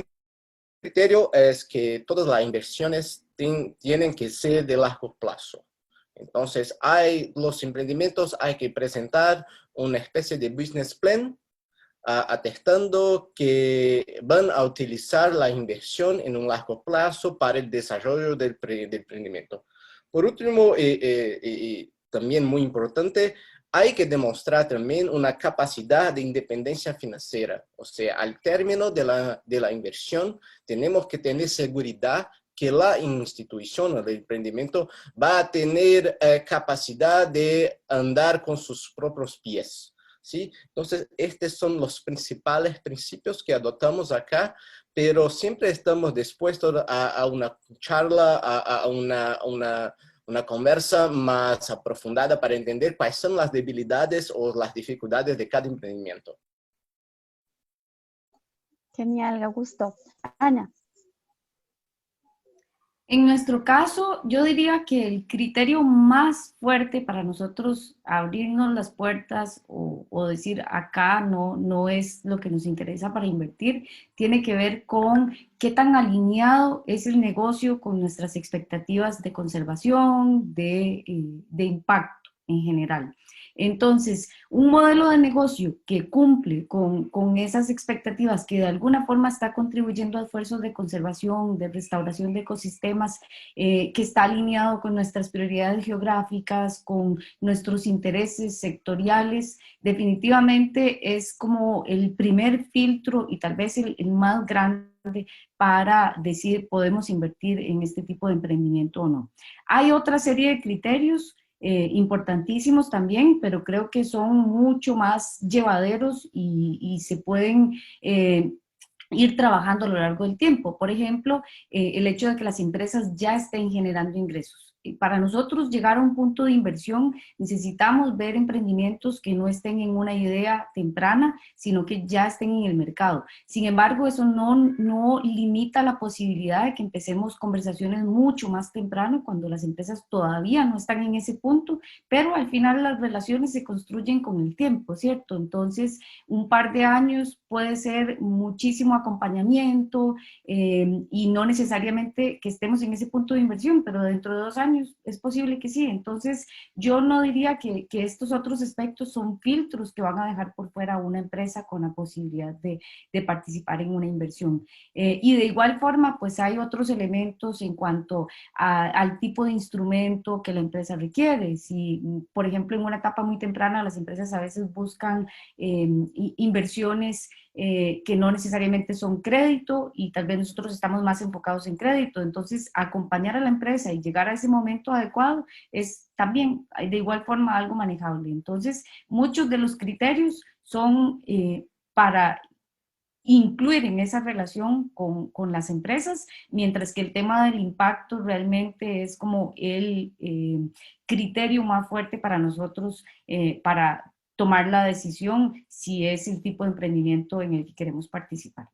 criterio es que todas las inversiones tienen que ser de largo plazo. Entonces, los emprendimientos hay que presentar una especie de business plan atestando que van a utilizar la inversión en un largo plazo para el desarrollo del emprendimiento. Por último, y también muy importante, hay que demostrar también una capacidad de independencia financiera. O sea, al término de la inversión, tenemos que tener seguridad que la institución o el emprendimiento va a tener capacidad de andar con sus propios pies, ¿sí? Entonces, estos son los principales principios que adoptamos acá, pero siempre estamos dispuestos a una charla, a una conversa más aprofundada para entender cuáles son las debilidades o las dificultades de cada emprendimiento. Genial, Augusto. Ana. En nuestro caso, yo diría que el criterio más fuerte para nosotros abrirnos las puertas o decir acá no es lo que nos interesa para invertir, tiene que ver con qué tan alineado es el negocio con nuestras expectativas de conservación, de impacto en general. Entonces, un modelo de negocio que cumple con esas expectativas, que de alguna forma está contribuyendo a esfuerzos de conservación, de restauración de ecosistemas, que está alineado con nuestras prioridades geográficas, con nuestros intereses sectoriales, definitivamente es como el primer filtro y tal vez el más grande para decir podemos invertir en este tipo de emprendimiento o no. Hay otra serie de criterios importantísimos también, pero creo que son mucho más llevaderos y se pueden ir trabajando a lo largo del tiempo. Por ejemplo, el hecho de que las empresas ya estén generando ingresos. Para nosotros llegar a un punto de inversión necesitamos ver emprendimientos que no estén en una idea temprana, sino que ya estén en el mercado. Sin embargo, eso no limita la posibilidad de que empecemos conversaciones mucho más temprano cuando las empresas todavía no están en ese punto, pero al final las relaciones se construyen con el tiempo, ¿cierto? Entonces, un par de años puede ser muchísimo acompañamiento y no necesariamente que estemos en ese punto de inversión, pero dentro de 2 años es posible que sí. Entonces, yo no diría que estos otros aspectos son filtros que van a dejar por fuera a una empresa con la posibilidad de participar en una inversión. Y de igual forma, pues hay otros elementos en cuanto al tipo de instrumento que la empresa requiere. Si, por ejemplo, en una etapa muy temprana, las empresas a veces buscan inversiones que no necesariamente son crédito y tal vez nosotros estamos más enfocados en crédito. Entonces, acompañar a la empresa y llegar a ese momento adecuado es también de igual forma algo manejable. Entonces, muchos de los criterios son para incluir en esa relación con las empresas, mientras que el tema del impacto realmente es como el criterio más fuerte para nosotros para tomar la decisión si es el tipo de emprendimiento en el que queremos participar.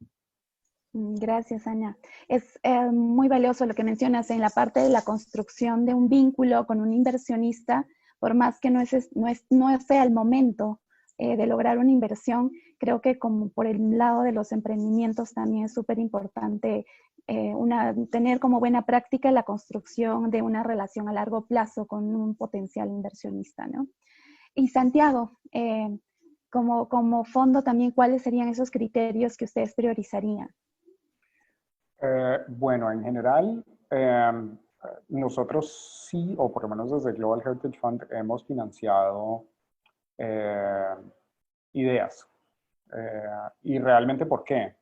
Gracias, Ana. Es muy valioso lo que mencionas en la parte de la construcción de un vínculo con un inversionista, por más que no sea el momento de lograr una inversión. Creo que como por el lado de los emprendimientos también es súper importante tener como buena práctica la construcción de una relación a largo plazo con un potencial inversionista, ¿no? Y Santiago, como fondo también, ¿cuáles serían esos criterios que ustedes priorizarían? Bueno, en general, nosotros sí, o por lo menos desde Global Heritage Fund, hemos financiado ideas. Y realmente, ¿por qué?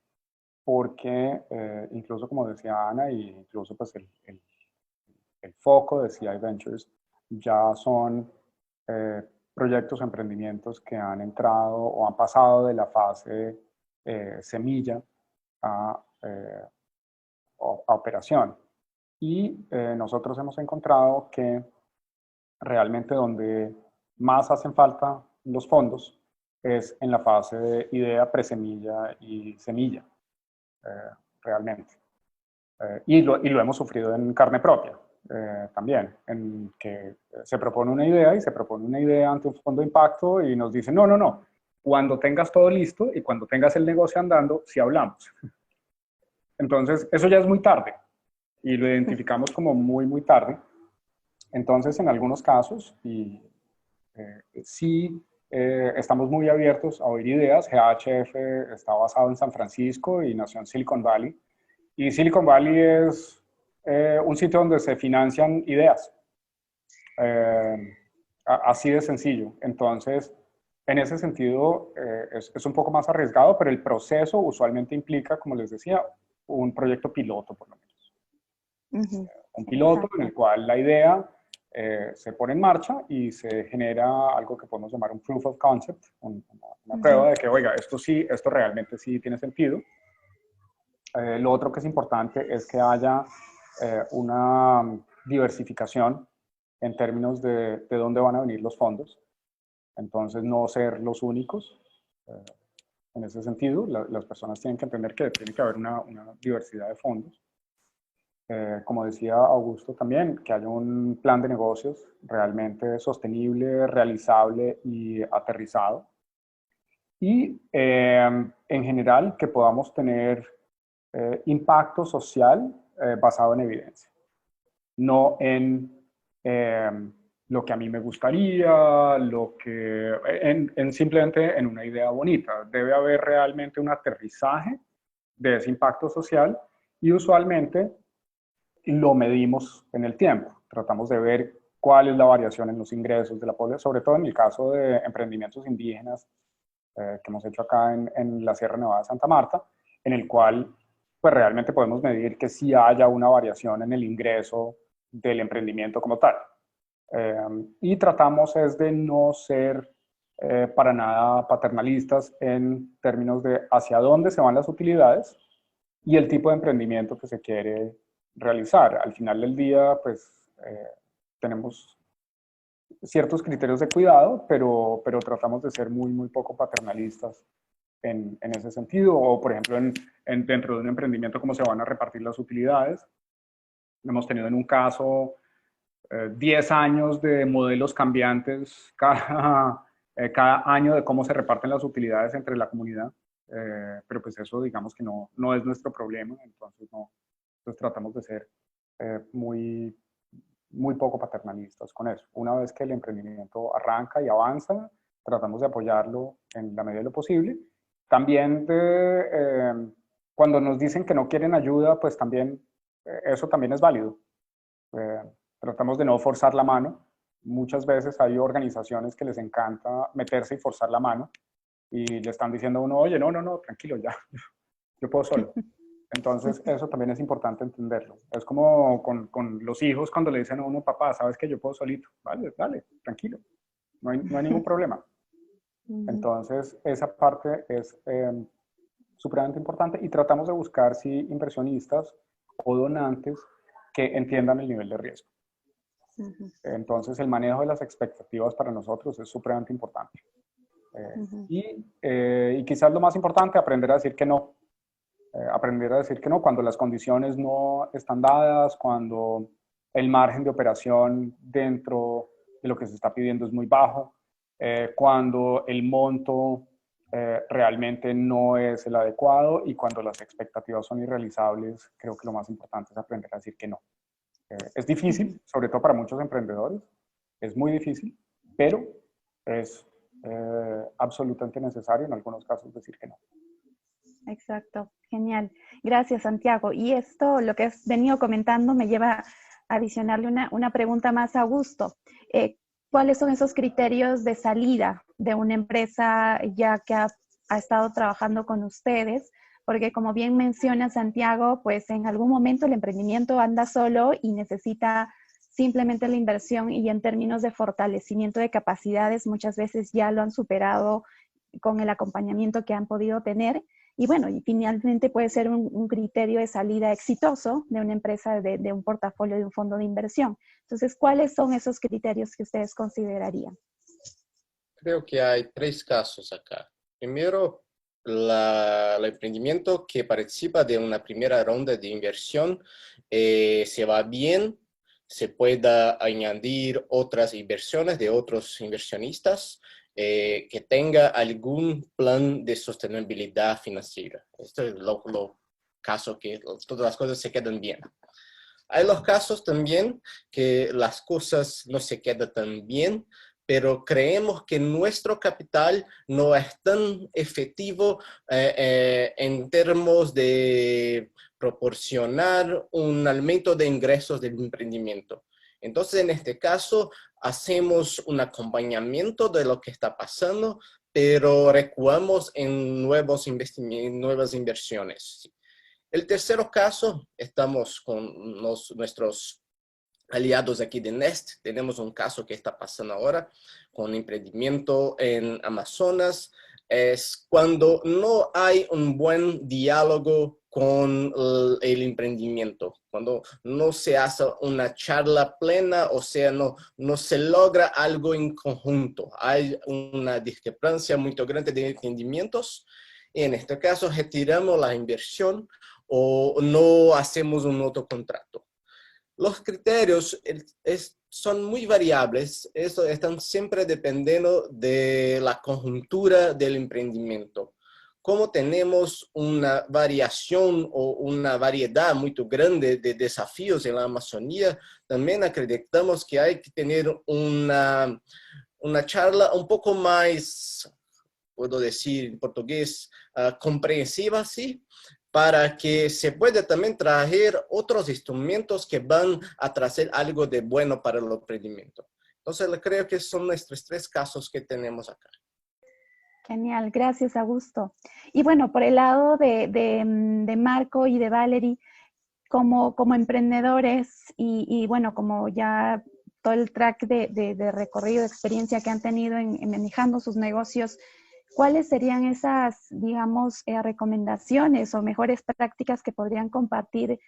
Porque incluso como decía Ana, y incluso pues el foco de CI Ventures ya son proyectos, emprendimientos que han entrado o han pasado de la fase semilla a operación. Y nosotros hemos encontrado que realmente donde más hacen falta los fondos es en la fase de idea, presemilla y semilla, realmente. Y lo hemos sufrido en carne propia también, en que se propone una idea y se propone una idea ante un fondo de impacto y nos dicen, no, no, no, cuando tengas todo listo y cuando tengas el negocio andando, sí hablamos. Entonces, eso ya es muy tarde y lo identificamos como muy, muy tarde. Entonces, en algunos casos, y sí estamos muy abiertos a oír ideas. GHF está basado en San Francisco y nació en Silicon Valley. Y Silicon Valley es un sitio donde se financian ideas. Así de sencillo. Entonces, en ese sentido, es un poco más arriesgado, pero el proceso usualmente implica, como les decía, un proyecto piloto, por lo menos. Un piloto en el cual la idea se pone en marcha y se genera algo que podemos llamar un proof of concept, una prueba de que, oiga, esto realmente sí tiene sentido. Lo otro que es importante es que haya una diversificación en términos de dónde van a venir los fondos. Entonces, no ser los únicos. En ese sentido, las personas tienen que entender que tiene que haber una diversidad de fondos. Como decía Augusto también, que haya un plan de negocios realmente sostenible, realizable y aterrizado. Y en general que podamos tener impacto social basado en evidencia. No en lo que a mí me gustaría, simplemente en una idea bonita. Debe haber realmente un aterrizaje de ese impacto social y usualmente lo medimos en el tiempo. Tratamos de ver cuál es la variación en los ingresos de la población, sobre todo en el caso de emprendimientos indígenas que hemos hecho acá en la Sierra Nevada de Santa Marta, en el cual pues realmente podemos medir que sí haya una variación en el ingreso del emprendimiento como tal. Y tratamos es de no ser para nada paternalistas en términos de hacia dónde se van las utilidades y el tipo de emprendimiento que se quiere realizar. Al final del día, pues tenemos ciertos criterios de cuidado, pero tratamos de ser muy poco paternalistas en ese sentido. O, por ejemplo, dentro de un emprendimiento, cómo se van a repartir las utilidades. Hemos tenido en un caso 10 años de modelos cambiantes cada año de cómo se reparten las utilidades entre la comunidad. Pero pues eso digamos que no es nuestro problema, entonces tratamos de ser muy poco paternalistas con eso. Una vez que el emprendimiento arranca y avanza, tratamos de apoyarlo en la medida de lo posible. También cuando nos dicen que no quieren ayuda, pues también eso también es válido. Tratamos de no forzar la mano. Muchas veces hay organizaciones que les encanta meterse y forzar la mano y le están diciendo a uno, oye, no, tranquilo, ya, yo puedo solo. Entonces, eso también es importante entenderlo. Es como con los hijos cuando le dicen a uno, papá, sabes que yo puedo solito. Vale, dale, tranquilo, no hay ningún problema. Entonces, esa parte es supremamente importante y tratamos de buscar, sí, inversionistas o donantes que entiendan el nivel de riesgo. Entonces, el manejo de las expectativas para nosotros es supremamente importante. Y quizás lo más importante, aprender a decir que no. Aprender a decir que no cuando las condiciones no están dadas, cuando el margen de operación dentro de lo que se está pidiendo es muy bajo, cuando el monto realmente no es el adecuado y cuando las expectativas son irrealizables. Creo que lo más importante es aprender a decir que no. Es difícil, sobre todo para muchos emprendedores, es muy difícil, pero es absolutamente necesario en algunos casos decir que no. Exacto, genial. Gracias, Santiago. Y esto, lo que has venido comentando, me lleva a adicionarle una pregunta más a Augusto. ¿Cuáles son esos criterios de salida de una empresa ya que ha estado trabajando con ustedes? Porque como bien menciona Santiago, pues en algún momento el emprendimiento anda solo y necesita simplemente la inversión, y en términos de fortalecimiento de capacidades muchas veces ya lo han superado con el acompañamiento que han podido tener. Y bueno, y finalmente puede ser un criterio de salida exitoso de una empresa, de un portafolio, de un fondo de inversión. Entonces, ¿cuáles son esos criterios que ustedes considerarían? Creo que hay 3 casos acá. Primero, el emprendimiento que participa de una primera ronda de inversión se va bien, se pueda añadir otras inversiones de otros inversionistas, que tenga algún plan de sostenibilidad financiera. Este es lo caso que todas las cosas se quedan bien. Hay los casos también que las cosas no se quedan tan bien, pero creemos que nuestro capital no es tan efectivo en términos de proporcionar un aumento de ingresos del emprendimiento. Entonces, en este caso, hacemos un acompañamiento de lo que está pasando, pero recuamos en nuevas inversiones. El tercer caso, estamos con nuestros aliados aquí de Nest. Tenemos un caso que está pasando ahora con emprendimiento en Amazonas. Es cuando no hay un buen diálogo con el emprendimiento, cuando no se hace una charla plena, o sea, no se logra algo en conjunto. Hay una discrepancia muy grande de entendimientos. En este caso, retiramos la inversión o no hacemos un otro contrato. Los criterios son muy variables. Están siempre dependiendo de la conjuntura del emprendimiento. Como tenemos una variación o una variedad muy grande de desafíos en la Amazonía, también acreditamos que hay que tener una charla un poco más, puedo decir en portugués, comprensiva, ¿sí? Para que se pueda también traer otros instrumentos que van a traer algo de bueno para el emprendimiento. Entonces, creo que son nuestros 3 casos que tenemos acá. Genial, gracias Augusto. Y bueno, por el lado de Marco y de Valerie, como emprendedores y bueno, como ya todo el track de recorrido, de experiencia que han tenido en manejando sus negocios, ¿cuáles serían esas, digamos, recomendaciones o mejores prácticas que podrían compartir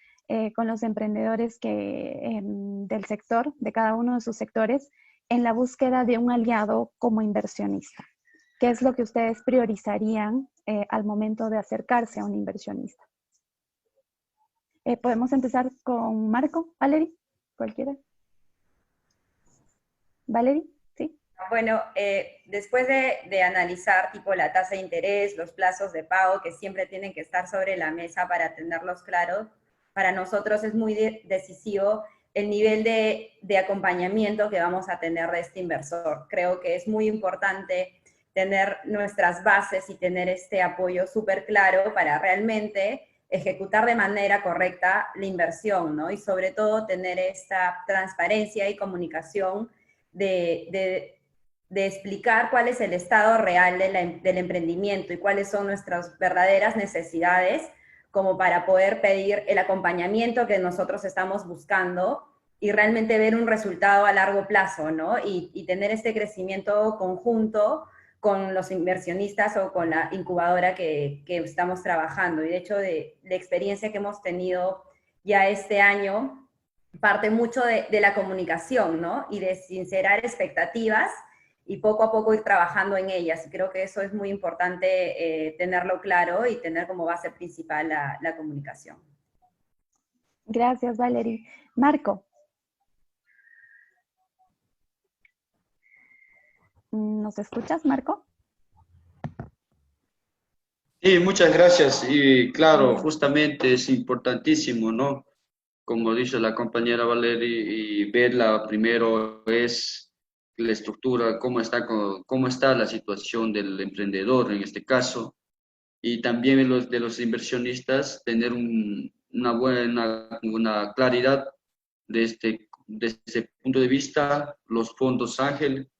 con los emprendedores del sector, de cada uno de sus sectores, en la búsqueda de un aliado como inversionista? ¿Qué es lo que ustedes priorizarían al momento de acercarse a un inversionista? ¿Podemos empezar con Marco? ¿Valerie? ¿Cualquiera? ¿Valerie? ¿Sí? Bueno, después de analizar tipo la tasa de interés, los plazos de pago, que siempre tienen que estar sobre la mesa para tenerlos claros, para nosotros es muy decisivo el nivel de acompañamiento que vamos a tener de este inversor. Creo que es muy importante tener nuestras bases y tener este apoyo súper claro para realmente ejecutar de manera correcta la inversión, ¿no? Y sobre todo tener esta transparencia y comunicación de explicar cuál es el estado real del emprendimiento y cuáles son nuestras verdaderas necesidades, como para poder pedir el acompañamiento que nosotros estamos buscando y realmente ver un resultado a largo plazo, ¿no? Y tener este crecimiento conjunto con los inversionistas o con la incubadora que estamos trabajando. Y de hecho, de la experiencia que hemos tenido ya este año, parte mucho de la comunicación, ¿no? Y de sincerar expectativas y poco a poco ir trabajando en ellas. Y creo que eso es muy importante tenerlo claro y tener como base principal la comunicación. Gracias, Valerie. Marco. ¿Nos escuchas, Marco? Sí, muchas gracias. Y claro, justamente es importantísimo, ¿no? Como dice la compañera Valerie, y verla primero es la estructura, cómo está la situación del emprendedor en este caso, y también de los inversionistas, tener una claridad desde ese punto de vista, los fondos ángel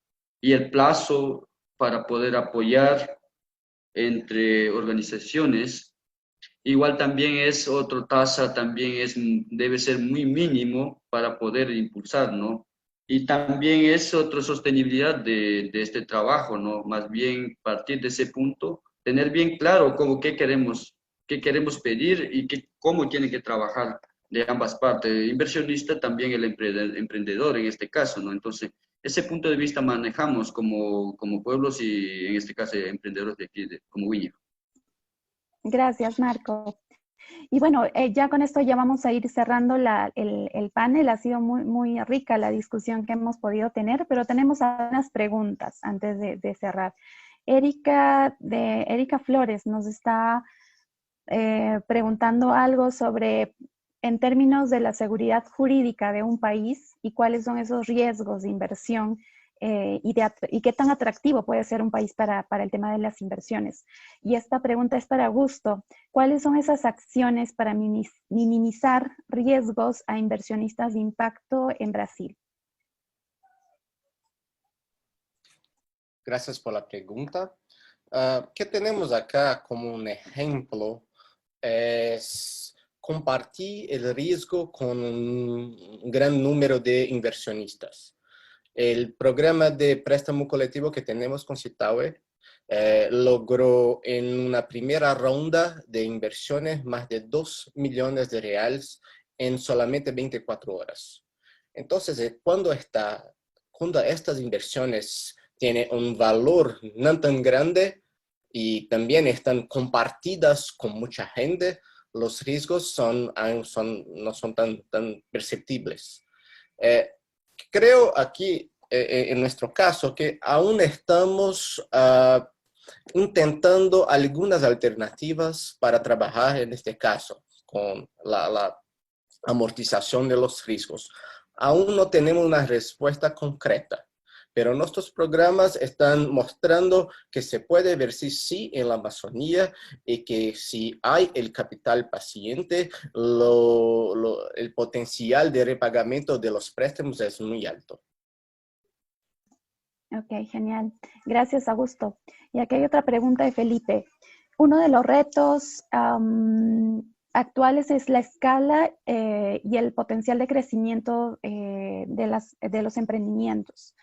y el plazo para poder apoyar entre organizaciones. Igual también es otra tasa, debe ser muy mínimo para poder impulsar, ¿no? Y también es otra sostenibilidad de este trabajo, ¿no? Más bien partir de ese punto, tener bien claro qué queremos pedir y cómo tiene que trabajar de ambas partes, el inversionista, también el emprendedor en este caso, ¿no? Entonces, ese punto de vista manejamos como pueblos y en este caso emprendedores de aquí, como Viña. Gracias, Marco. Y bueno, ya con esto ya vamos a ir cerrando el panel. Ha sido muy, muy rica la discusión que hemos podido tener, pero tenemos algunas preguntas antes de cerrar. Erika Flores nos está preguntando algo sobre, en términos de la seguridad jurídica de un país y cuáles son esos riesgos de inversión y qué tan atractivo puede ser un país para el tema de las inversiones. Y esta pregunta es para Augusto. ¿Cuáles son esas acciones para minimizar riesgos a inversionistas de impacto en Brasil? Gracias por la pregunta. ¿Qué tenemos acá como un ejemplo? Es compartir el riesgo con un gran número de inversionistas. El programa de préstamo colectivo que tenemos con Citaue logró en una primera ronda de inversiones más de 2 millones de reales en solamente 24 horas. Entonces, cuando estas inversiones tienen un valor no tan grande y también están compartidas con mucha gente, los riesgos no son tan perceptibles. Creo aquí, en nuestro caso, que aún estamos intentando algunas alternativas para trabajar en este caso, con la amortización de los riesgos. Aún no tenemos una respuesta concreta, pero nuestros programas están mostrando que se puede ver sí en la Amazonía y que si hay el capital paciente, el potencial de repagamento de los préstamos es muy alto. Ok, genial. Gracias, Augusto. Y aquí hay otra pregunta de Felipe. Uno de los retos actuales es la escala y el potencial de crecimiento de los emprendimientos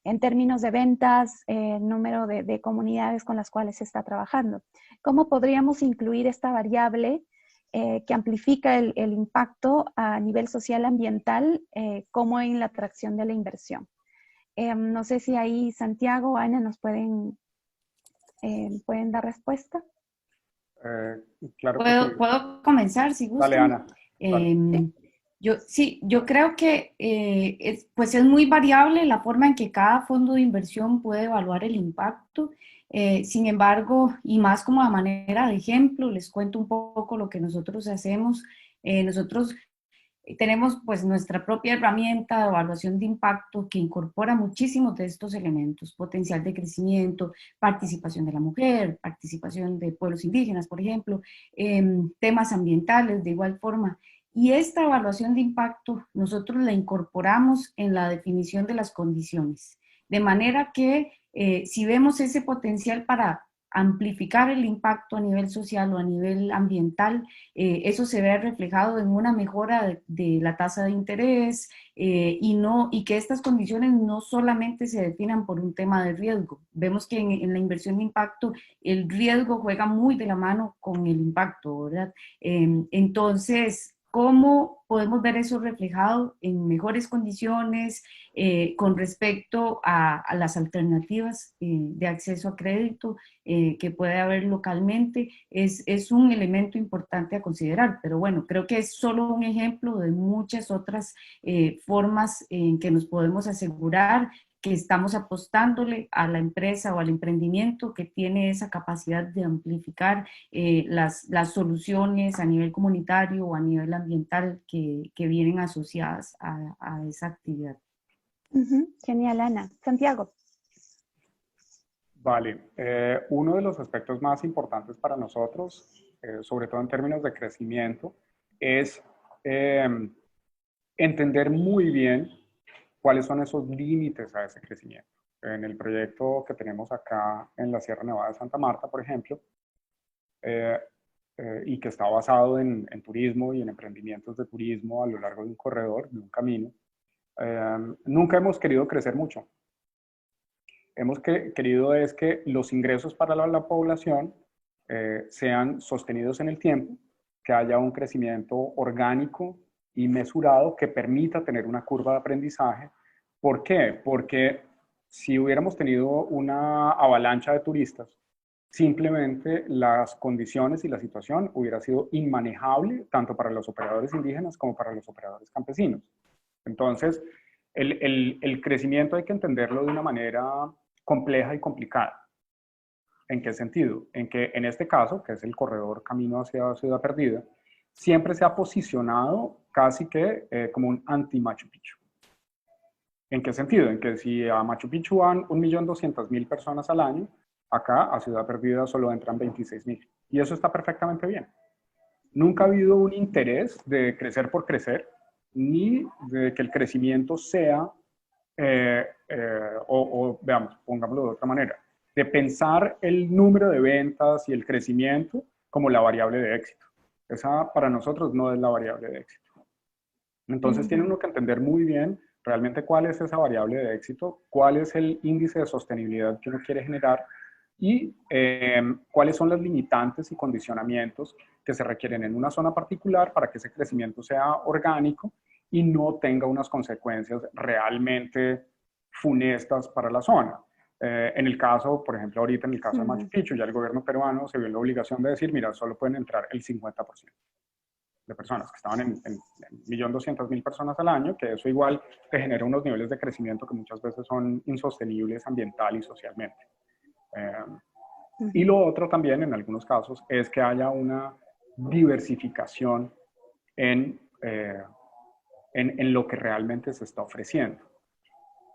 en términos de ventas, número de comunidades con las cuales se está trabajando. ¿Cómo podríamos incluir esta variable que amplifica el impacto a nivel social ambiental como en la atracción de la inversión? No sé si ahí Santiago o Ana nos pueden dar respuesta. Claro que sí. ¿Puedo comenzar si gustan? Dale, Ana. Vale. Yo creo que pues es muy variable la forma en que cada fondo de inversión puede evaluar el impacto. Sin embargo, y más como a manera de ejemplo, les cuento un poco lo que nosotros hacemos. Nosotros tenemos pues nuestra propia herramienta de evaluación de impacto que incorpora muchísimos de estos elementos: potencial de crecimiento, participación de la mujer, participación de pueblos indígenas, por ejemplo, temas ambientales de igual forma. Y esta evaluación de impacto nosotros la incorporamos en la definición de las condiciones, de manera que si vemos ese potencial para amplificar el impacto a nivel social o a nivel ambiental, eso se ve reflejado en una mejora de la tasa de interés y que estas condiciones no solamente se definan por un tema de riesgo. Vemos que en la inversión de impacto el riesgo juega muy de la mano con el impacto, ¿verdad? Entonces, ¿cómo podemos ver eso reflejado en mejores condiciones con respecto a las alternativas de acceso a crédito que puede haber localmente? Es un elemento importante a considerar, pero bueno, creo que es solo un ejemplo de muchas otras formas en que nos podemos asegurar que estamos apostándole a la empresa o al emprendimiento que tiene esa capacidad de amplificar las soluciones a nivel comunitario o a nivel ambiental que vienen asociadas a esa actividad. Genial, Ana. Santiago. Vale. Uno de los aspectos más importantes para nosotros, sobre todo en términos de crecimiento, es entender muy bien cuáles son esos límites a ese crecimiento. En el proyecto que tenemos acá en la Sierra Nevada de Santa Marta, por ejemplo, y que está basado en turismo y en emprendimientos de turismo a lo largo de un corredor, de un camino, nunca hemos querido crecer mucho. Hemos querido es que los ingresos para la población sean sostenidos en el tiempo, que haya un crecimiento orgánico y mesurado que permita tener una curva de aprendizaje. ¿Por qué? Porque si hubiéramos tenido una avalancha de turistas, simplemente las condiciones y la situación hubiera sido inmanejable tanto para los operadores indígenas como para los operadores campesinos. Entonces, el crecimiento hay que entenderlo de una manera compleja y complicada. ¿En qué sentido? En que en este caso, que es el corredor camino hacia Ciudad Perdida, siempre se ha posicionado casi que como un anti-Machu Picchu. ¿En qué sentido? En que si a Machu Picchu van 1.200.000 personas al año, acá a Ciudad Perdida solo entran 26.000. Y eso está perfectamente bien. Nunca ha habido un interés de crecer por crecer, ni de que el crecimiento sea, veamos, pongámoslo de otra manera, de pensar el número de ventas y el crecimiento como la variable de éxito. Esa para nosotros no es la variable de éxito. Entonces tiene uno que entender muy bien realmente cuál es esa variable de éxito, cuál es el índice de sostenibilidad que uno quiere generar y cuáles son las limitantes y condicionamientos que se requieren en una zona particular para que ese crecimiento sea orgánico y no tenga unas consecuencias realmente funestas para la zona. En el caso, por ejemplo, ahorita en el caso de Machu Picchu, ya el gobierno peruano se vio en la obligación de decir, mira, solo pueden entrar el 50% de personas, que estaban en 1.200.000 personas al año, que eso igual te genera unos niveles de crecimiento que muchas veces son insostenibles ambiental y socialmente. Y lo otro también, en algunos casos, es que haya una diversificación en lo que realmente se está ofreciendo.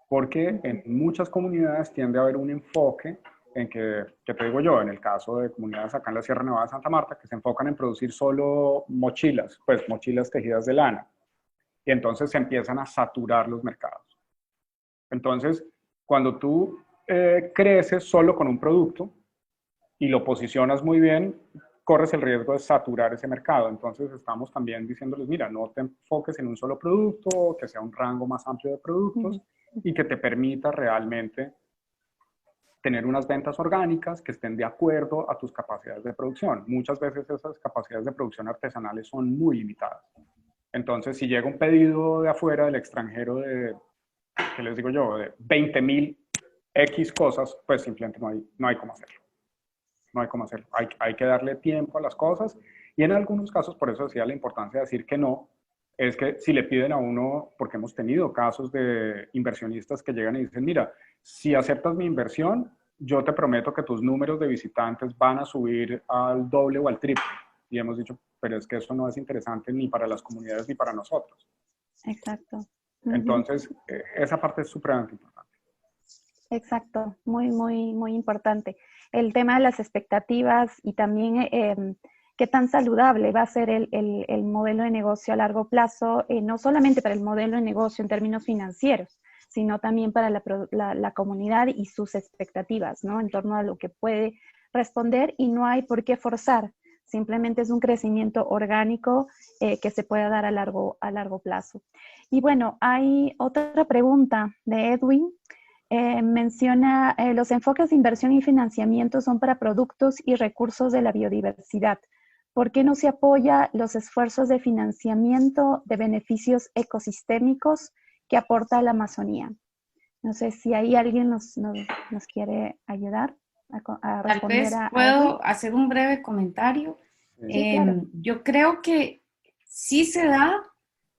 Porque en muchas comunidades tiende a haber un enfoque en que te digo yo, en el caso de comunidades acá en la Sierra Nevada de Santa Marta, que se enfocan en producir solo mochilas, pues mochilas tejidas de lana. Y entonces se empiezan a saturar los mercados. Entonces, cuando tú creces solo con un producto y lo posicionas muy bien, corres el riesgo de saturar ese mercado. Entonces estamos también diciéndoles, mira, no te enfoques en un solo producto, que sea un rango más amplio de productos y que te permita realmente tener unas ventas orgánicas que estén de acuerdo a tus capacidades de producción. Muchas veces esas capacidades de producción artesanales son muy limitadas. Entonces, si llega un pedido de afuera, del extranjero, de, ¿qué les digo yo?, de 20.000 X cosas, pues simplemente no hay cómo hacerlo. No hay cómo hacerlo. Hay que darle tiempo a las cosas. Y en algunos casos, por eso decía la importancia de decir que no, es que si le piden a uno, porque hemos tenido casos de inversionistas que llegan y dicen, mira, si aceptas mi inversión, yo te prometo que tus números de visitantes van a subir al doble o al triple. Y hemos dicho, pero es que eso no es interesante ni para las comunidades ni para nosotros. Exacto. Entonces, esa parte es supremamente importante. Exacto, muy importante. El tema de las expectativas y también qué tan saludable va a ser el modelo de negocio a largo plazo, no solamente para el modelo de negocio en términos financieros, sino también para la comunidad y sus expectativas, ¿no? En torno a lo que puede responder, y no hay por qué forzar, simplemente es un crecimiento orgánico que se puede dar a largo plazo. Y bueno, hay otra pregunta de Edwin. Menciona, los enfoques de inversión y financiamiento son para productos y recursos de la biodiversidad. ¿Por qué no se apoya los esfuerzos de financiamiento de beneficios ecosistémicos que aporta la Amazonía? No sé si ahí alguien nos quiere ayudar a responder. Tal vez puedo hacer un breve comentario. Sí, claro. Yo creo que sí se da.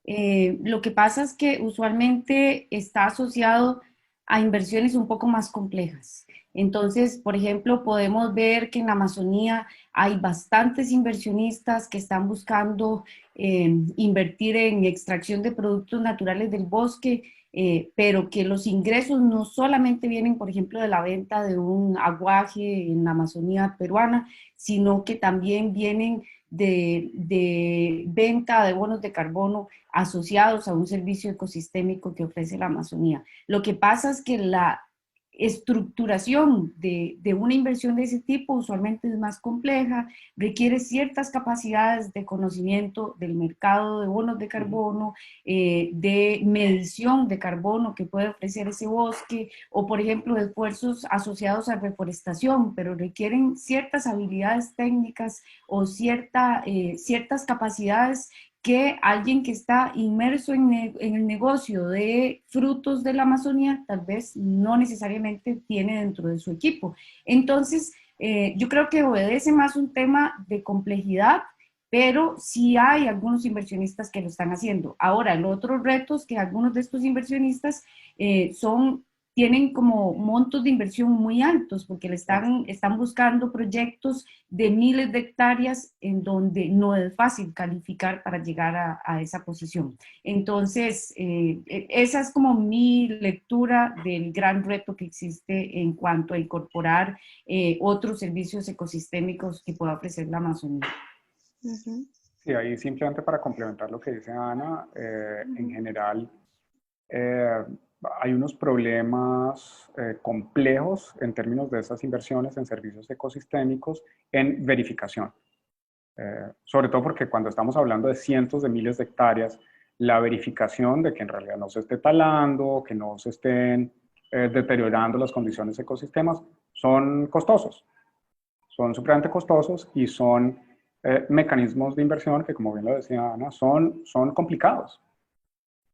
Lo que pasa es que usualmente está asociado a inversiones un poco más complejas. Entonces, por ejemplo, podemos ver que en la Amazonía hay bastantes inversionistas que están buscando invertir en extracción de productos naturales del bosque, pero que los ingresos no solamente vienen, por ejemplo, de la venta de un aguaje en la Amazonía peruana, sino que también vienen de venta de bonos de carbono asociados a un servicio ecosistémico que ofrece la Amazonía. Lo que pasa es que la estructuración de una inversión de ese tipo usualmente es más compleja, requiere ciertas capacidades de conocimiento del mercado de bonos de carbono, de medición de carbono que puede ofrecer ese bosque, o por ejemplo esfuerzos asociados a reforestación, pero requieren ciertas habilidades técnicas o ciertas capacidades que alguien que está inmerso en el negocio de frutos de la Amazonía tal vez no necesariamente tiene dentro de su equipo. Entonces, yo creo que obedece más un tema de complejidad, pero sí hay algunos inversionistas que lo están haciendo. Ahora, el otro reto es que algunos de estos inversionistas tienen como montos de inversión muy altos, porque están buscando proyectos de miles de hectáreas en donde no es fácil calificar para llegar a esa posición. Entonces, esa es como mi lectura del gran reto que existe en cuanto a incorporar otros servicios ecosistémicos que pueda ofrecer la Amazonía. Sí, ahí simplemente para complementar lo que dice Ana, en general, hay unos problemas complejos en términos de esas inversiones en servicios ecosistémicos en verificación. Sobre todo porque cuando estamos hablando de cientos de miles de hectáreas, la verificación de que en realidad no se esté talando, que no se estén deteriorando las condiciones ecosistemas, son costosos. Son supremamente costosos y son mecanismos de inversión que, como bien lo decía Ana, son complicados.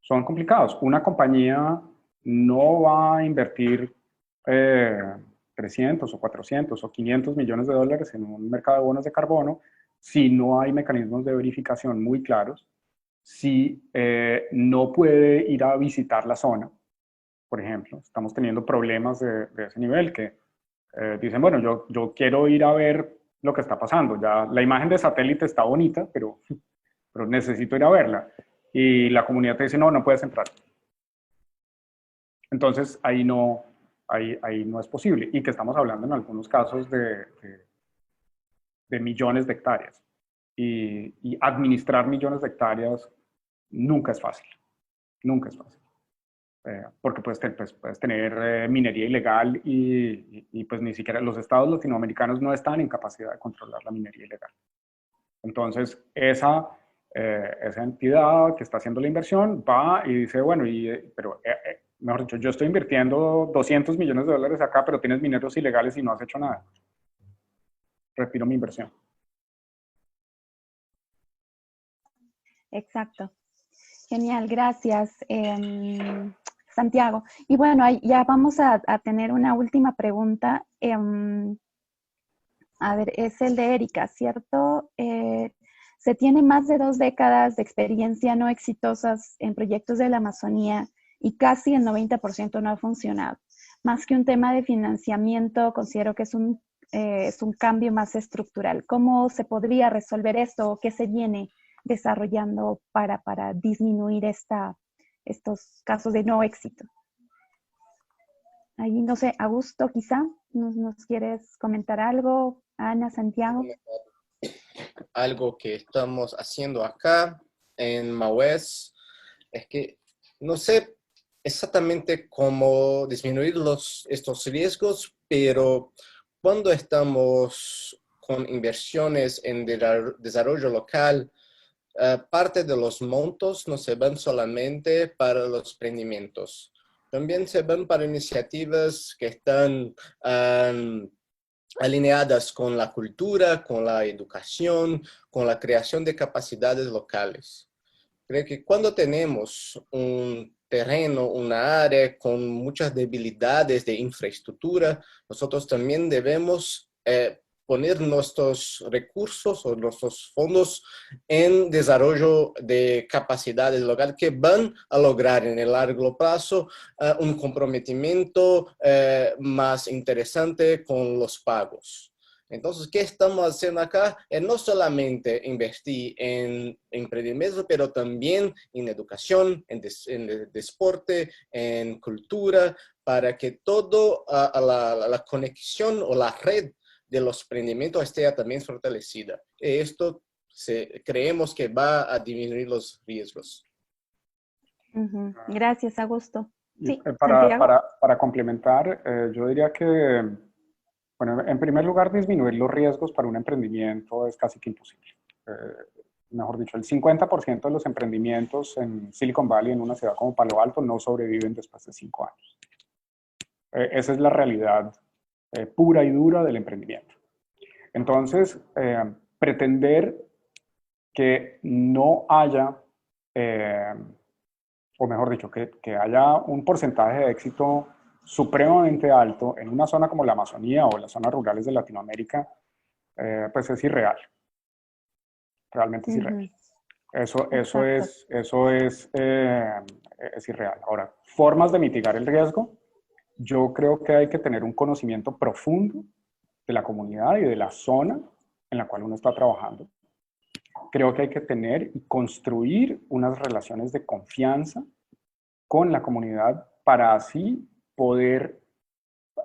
Son complicados. Una compañía no va a invertir 300 o 400 o 500 millones de dólares en un mercado de bonos de carbono si no hay mecanismos de verificación muy claros, si no puede ir a visitar la zona, por ejemplo. Estamos teniendo problemas de ese nivel que dicen, bueno, yo quiero ir a ver lo que está pasando. Ya la imagen de satélite está bonita, pero necesito ir a verla. Y la comunidad te dice, no puedes entrar. Entonces, ahí no es posible. Y que estamos hablando en algunos casos de millones de hectáreas. Y administrar millones de hectáreas nunca es fácil. Nunca es fácil. porque puedes tener minería ilegal y pues ni siquiera los estados latinoamericanos no están en capacidad de controlar la minería ilegal. Entonces, esa entidad que está haciendo la inversión va y dice, bueno, mejor dicho, yo estoy invirtiendo 200 millones de dólares acá, pero tienes mineros ilegales y no has hecho nada. Retiro mi inversión. Exacto. Genial, gracias, Santiago. Y bueno, ya vamos a tener una última pregunta. A ver, es el de Erika, ¿cierto? Se tiene más de 2 décadas de experiencia no exitosas en proyectos de la Amazonía y casi el 90% no ha funcionado. Más que un tema de financiamiento, considero que es un cambio más estructural. ¿Cómo se podría resolver esto o qué se viene desarrollando para disminuir estos casos de no éxito? Ahí, no sé, Augusto, quizá, ¿nos quieres comentar algo? Ana, Santiago. Algo que estamos haciendo acá en MAUES es que no sé exactamente cómo disminuir estos riesgos, pero cuando estamos con inversiones en desarrollo local, parte de los montos no se van solamente para los emprendimientos, también se van para iniciativas que están alineadas con la cultura, con la educación, con la creación de capacidades locales. Creo que cuando tenemos un terreno, una área con muchas debilidades de infraestructura, nosotros también debemos poner nuestros recursos o nuestros fondos en desarrollo de capacidades locales que van a lograr en el largo plazo un comprometimiento más interesante con los pagos. Entonces, ¿qué estamos haciendo acá? No solamente invertir en emprendimiento, pero también en educación, en deporte, en cultura, para que toda la conexión o la red de los emprendimientos esté también fortalecida. Esto creemos que va a disminuir los riesgos. Gracias, Augusto. Sí, para complementar, yo diría que, bueno, en primer lugar, disminuir los riesgos para un emprendimiento es casi que imposible. Mejor dicho, el 50% de los emprendimientos en Silicon Valley, en una ciudad como Palo Alto, no sobreviven después de 5 años. Esa es la realidad pura y dura del emprendimiento. Entonces, pretender que no haya, o mejor dicho, que haya un porcentaje de éxito supremamente alto en una zona como la Amazonía o las zonas rurales de Latinoamérica, pues es irreal. Realmente es irreal. Eso es irreal. Ahora, formas de mitigar el riesgo. Yo creo que hay que tener un conocimiento profundo de la comunidad y de la zona en la cual uno está trabajando. Creo que hay que tener y construir unas relaciones de confianza con la comunidad para así poder,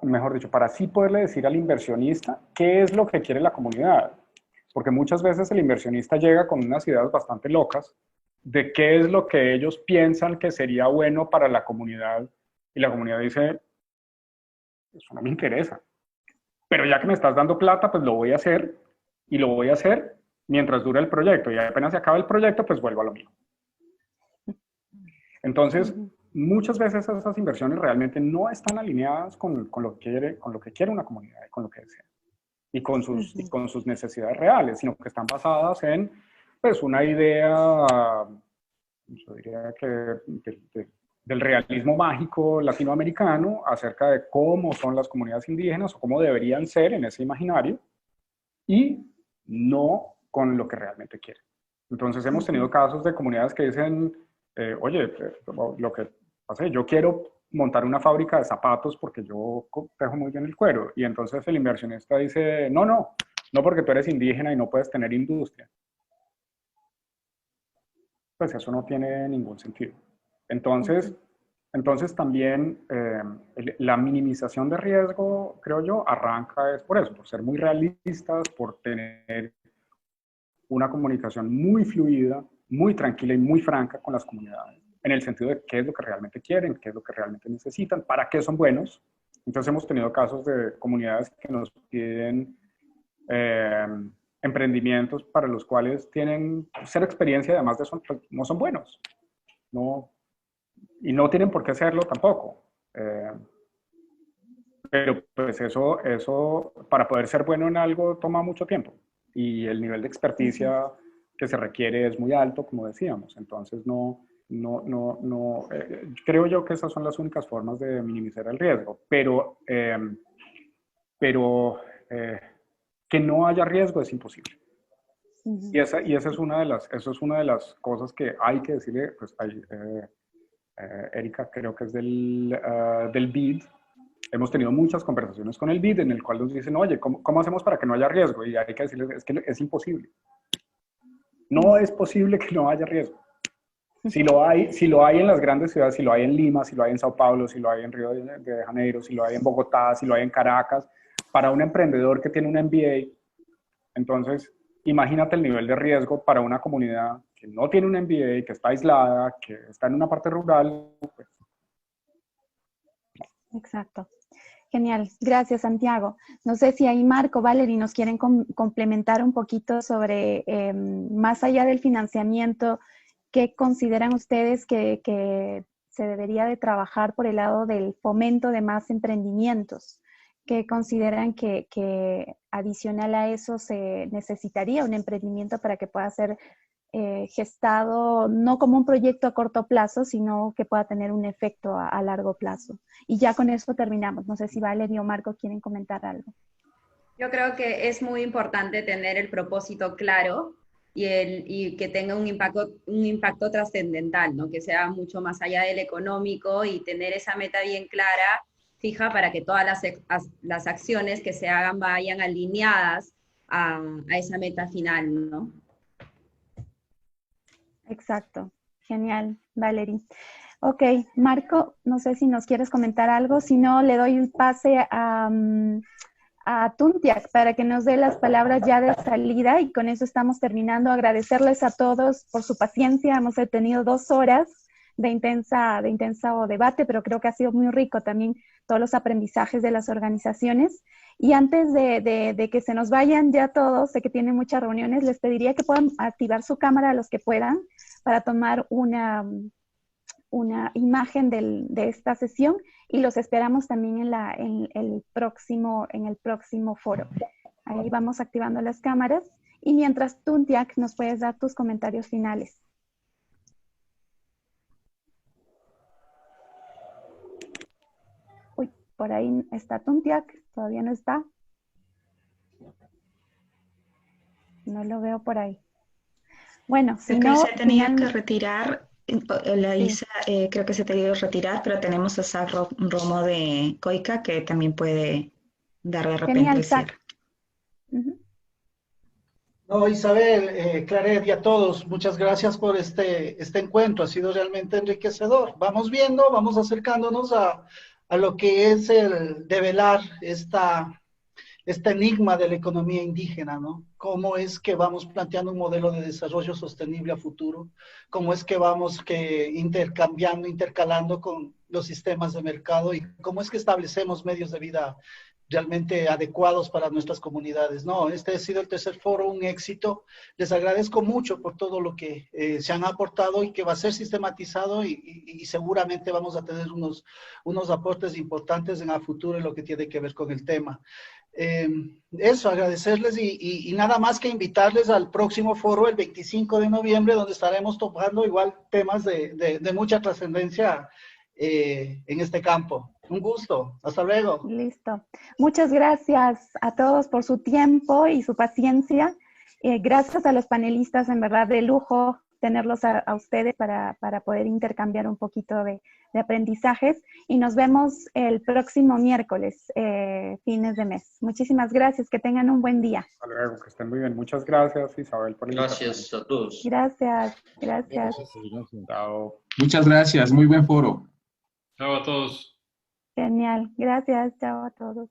mejor dicho, para así poderle decir al inversionista qué es lo que quiere la comunidad. Porque muchas veces el inversionista llega con unas ideas bastante locas de qué es lo que ellos piensan que sería bueno para la comunidad y la comunidad dice, eso no me interesa. Pero ya que me estás dando plata, pues lo voy a hacer y lo voy a hacer mientras dura el proyecto y apenas se acaba el proyecto, pues vuelvo a lo mío. Entonces, muchas veces esas inversiones realmente no están alineadas con lo que quiere una comunidad y con lo que desea y con sus necesidades reales, sino que están basadas en pues, una idea, yo diría que del realismo mágico latinoamericano acerca de cómo son las comunidades indígenas o cómo deberían ser en ese imaginario y no con lo que realmente quieren. Entonces hemos tenido casos de comunidades que dicen, oye, lo que pasa es yo quiero montar una fábrica de zapatos porque yo tejo muy bien el cuero. Y entonces el inversionista dice, no porque tú eres indígena y no puedes tener industria. Pues eso no tiene ningún sentido. Entonces también la minimización de riesgo, creo yo, arranca es por eso, por ser muy realistas, por tener una comunicación muy fluida, muy tranquila y muy franca con las comunidades. en el sentido de qué es lo que realmente quieren, qué es lo que realmente necesitan, para qué son buenos. Entonces hemos tenido casos de comunidades que nos piden emprendimientos para los cuales tienen cero experiencia y además de eso no son buenos. No, y no tienen por qué serlo tampoco. Pero pues eso, para poder ser bueno en algo, toma mucho tiempo. Y el nivel de experticia que se requiere es muy alto, como decíamos. Entonces, creo yo que esas son las únicas formas de minimizar el riesgo. Pero que no haya riesgo es imposible. Y esa es una de las cosas que hay que decirle, pues, Erika, creo que es del BID. Hemos tenido muchas conversaciones con el BID en el cual nos dicen, oye, ¿cómo hacemos para que no haya riesgo? Y hay que decirles, es que es imposible. No es posible que no haya riesgo. Si lo hay en las grandes ciudades, si lo hay en Lima, si lo hay en Sao Paulo, si lo hay en Río de Janeiro, si lo hay en Bogotá, si lo hay en Caracas, para un emprendedor que tiene un MBA, entonces imagínate el nivel de riesgo para una comunidad que no tiene un MBA, que está aislada, que está en una parte rural. Pues. Exacto. Genial. Gracias, Santiago. No sé si ahí Marco, Valerie, nos quieren complementar un poquito sobre, más allá del financiamiento, ¿qué consideran ustedes que se debería de trabajar por el lado del fomento de más emprendimientos? ¿Qué consideran que adicional a eso se necesitaría un emprendimiento para que pueda ser gestado no como un proyecto a corto plazo, sino que pueda tener un efecto a largo plazo? Y ya con eso terminamos. No sé si Valerie o Marco quieren comentar algo. Yo creo que es muy importante tener el propósito claro y que tenga un impacto trascendental, ¿no? Que sea mucho más allá del económico, y tener esa meta bien clara, fija, para que todas las acciones que se hagan vayan alineadas a esa meta final, ¿no? Exacto. Genial, Valerie. Ok, Marco, no sé si nos quieres comentar algo, si no, le doy el pase a Tuntiak para que nos dé las palabras ya de salida, y con eso estamos terminando. Agradecerles a todos por su paciencia. Hemos tenido 2 horas de intenso debate, pero creo que ha sido muy rico también todos los aprendizajes de las organizaciones. Y antes de que se nos vayan ya todos, sé que tienen muchas reuniones, les pediría que puedan activar su cámara a los que puedan para tomar una imagen de esta sesión, y los esperamos también en el próximo foro. Ahí vamos activando las cámaras, y mientras Tuntiak nos puedes dar tus comentarios finales. Uy, por ahí está Tuntiak, todavía no está. No lo veo por ahí. Bueno, si no, se tenía que retirar. La Isa, creo que se te dio retirar, pero tenemos a Zach Romo de Coica que también puede dar de repente el cierre. No, Isabel, Claret y a todos, muchas gracias por este encuentro, ha sido realmente enriquecedor. Vamos viendo, vamos acercándonos a lo que es el develar este enigma de la economía indígena, ¿no? Cómo es que vamos planteando un modelo de desarrollo sostenible a futuro, cómo es que vamos intercalando con los sistemas de mercado, y cómo es que establecemos medios de vida realmente adecuados para nuestras comunidades. No, este ha sido el tercer foro, un éxito. Les agradezco mucho por todo lo que se han aportado y que va a ser sistematizado, y seguramente vamos a tener unos aportes importantes en el futuro en lo que tiene que ver con el tema. Eso, agradecerles y nada más que invitarles al próximo foro el 25 de noviembre, donde estaremos tocando igual temas de mucha trascendencia en este campo. Un gusto, hasta luego. Listo. Muchas gracias a todos por su tiempo y su paciencia. Gracias a los panelistas, en verdad de lujo tenerlos a ustedes para poder intercambiar un poquito de aprendizajes, y nos vemos el próximo miércoles, fines de mes. Muchísimas gracias, que tengan un buen día. Hasta luego, que estén muy bien. Muchas gracias, Isabel, por la invitación. Gracias a todos. Gracias. Chao. Muchas gracias, muy buen foro. Chao a todos. Genial, gracias, chao a todos.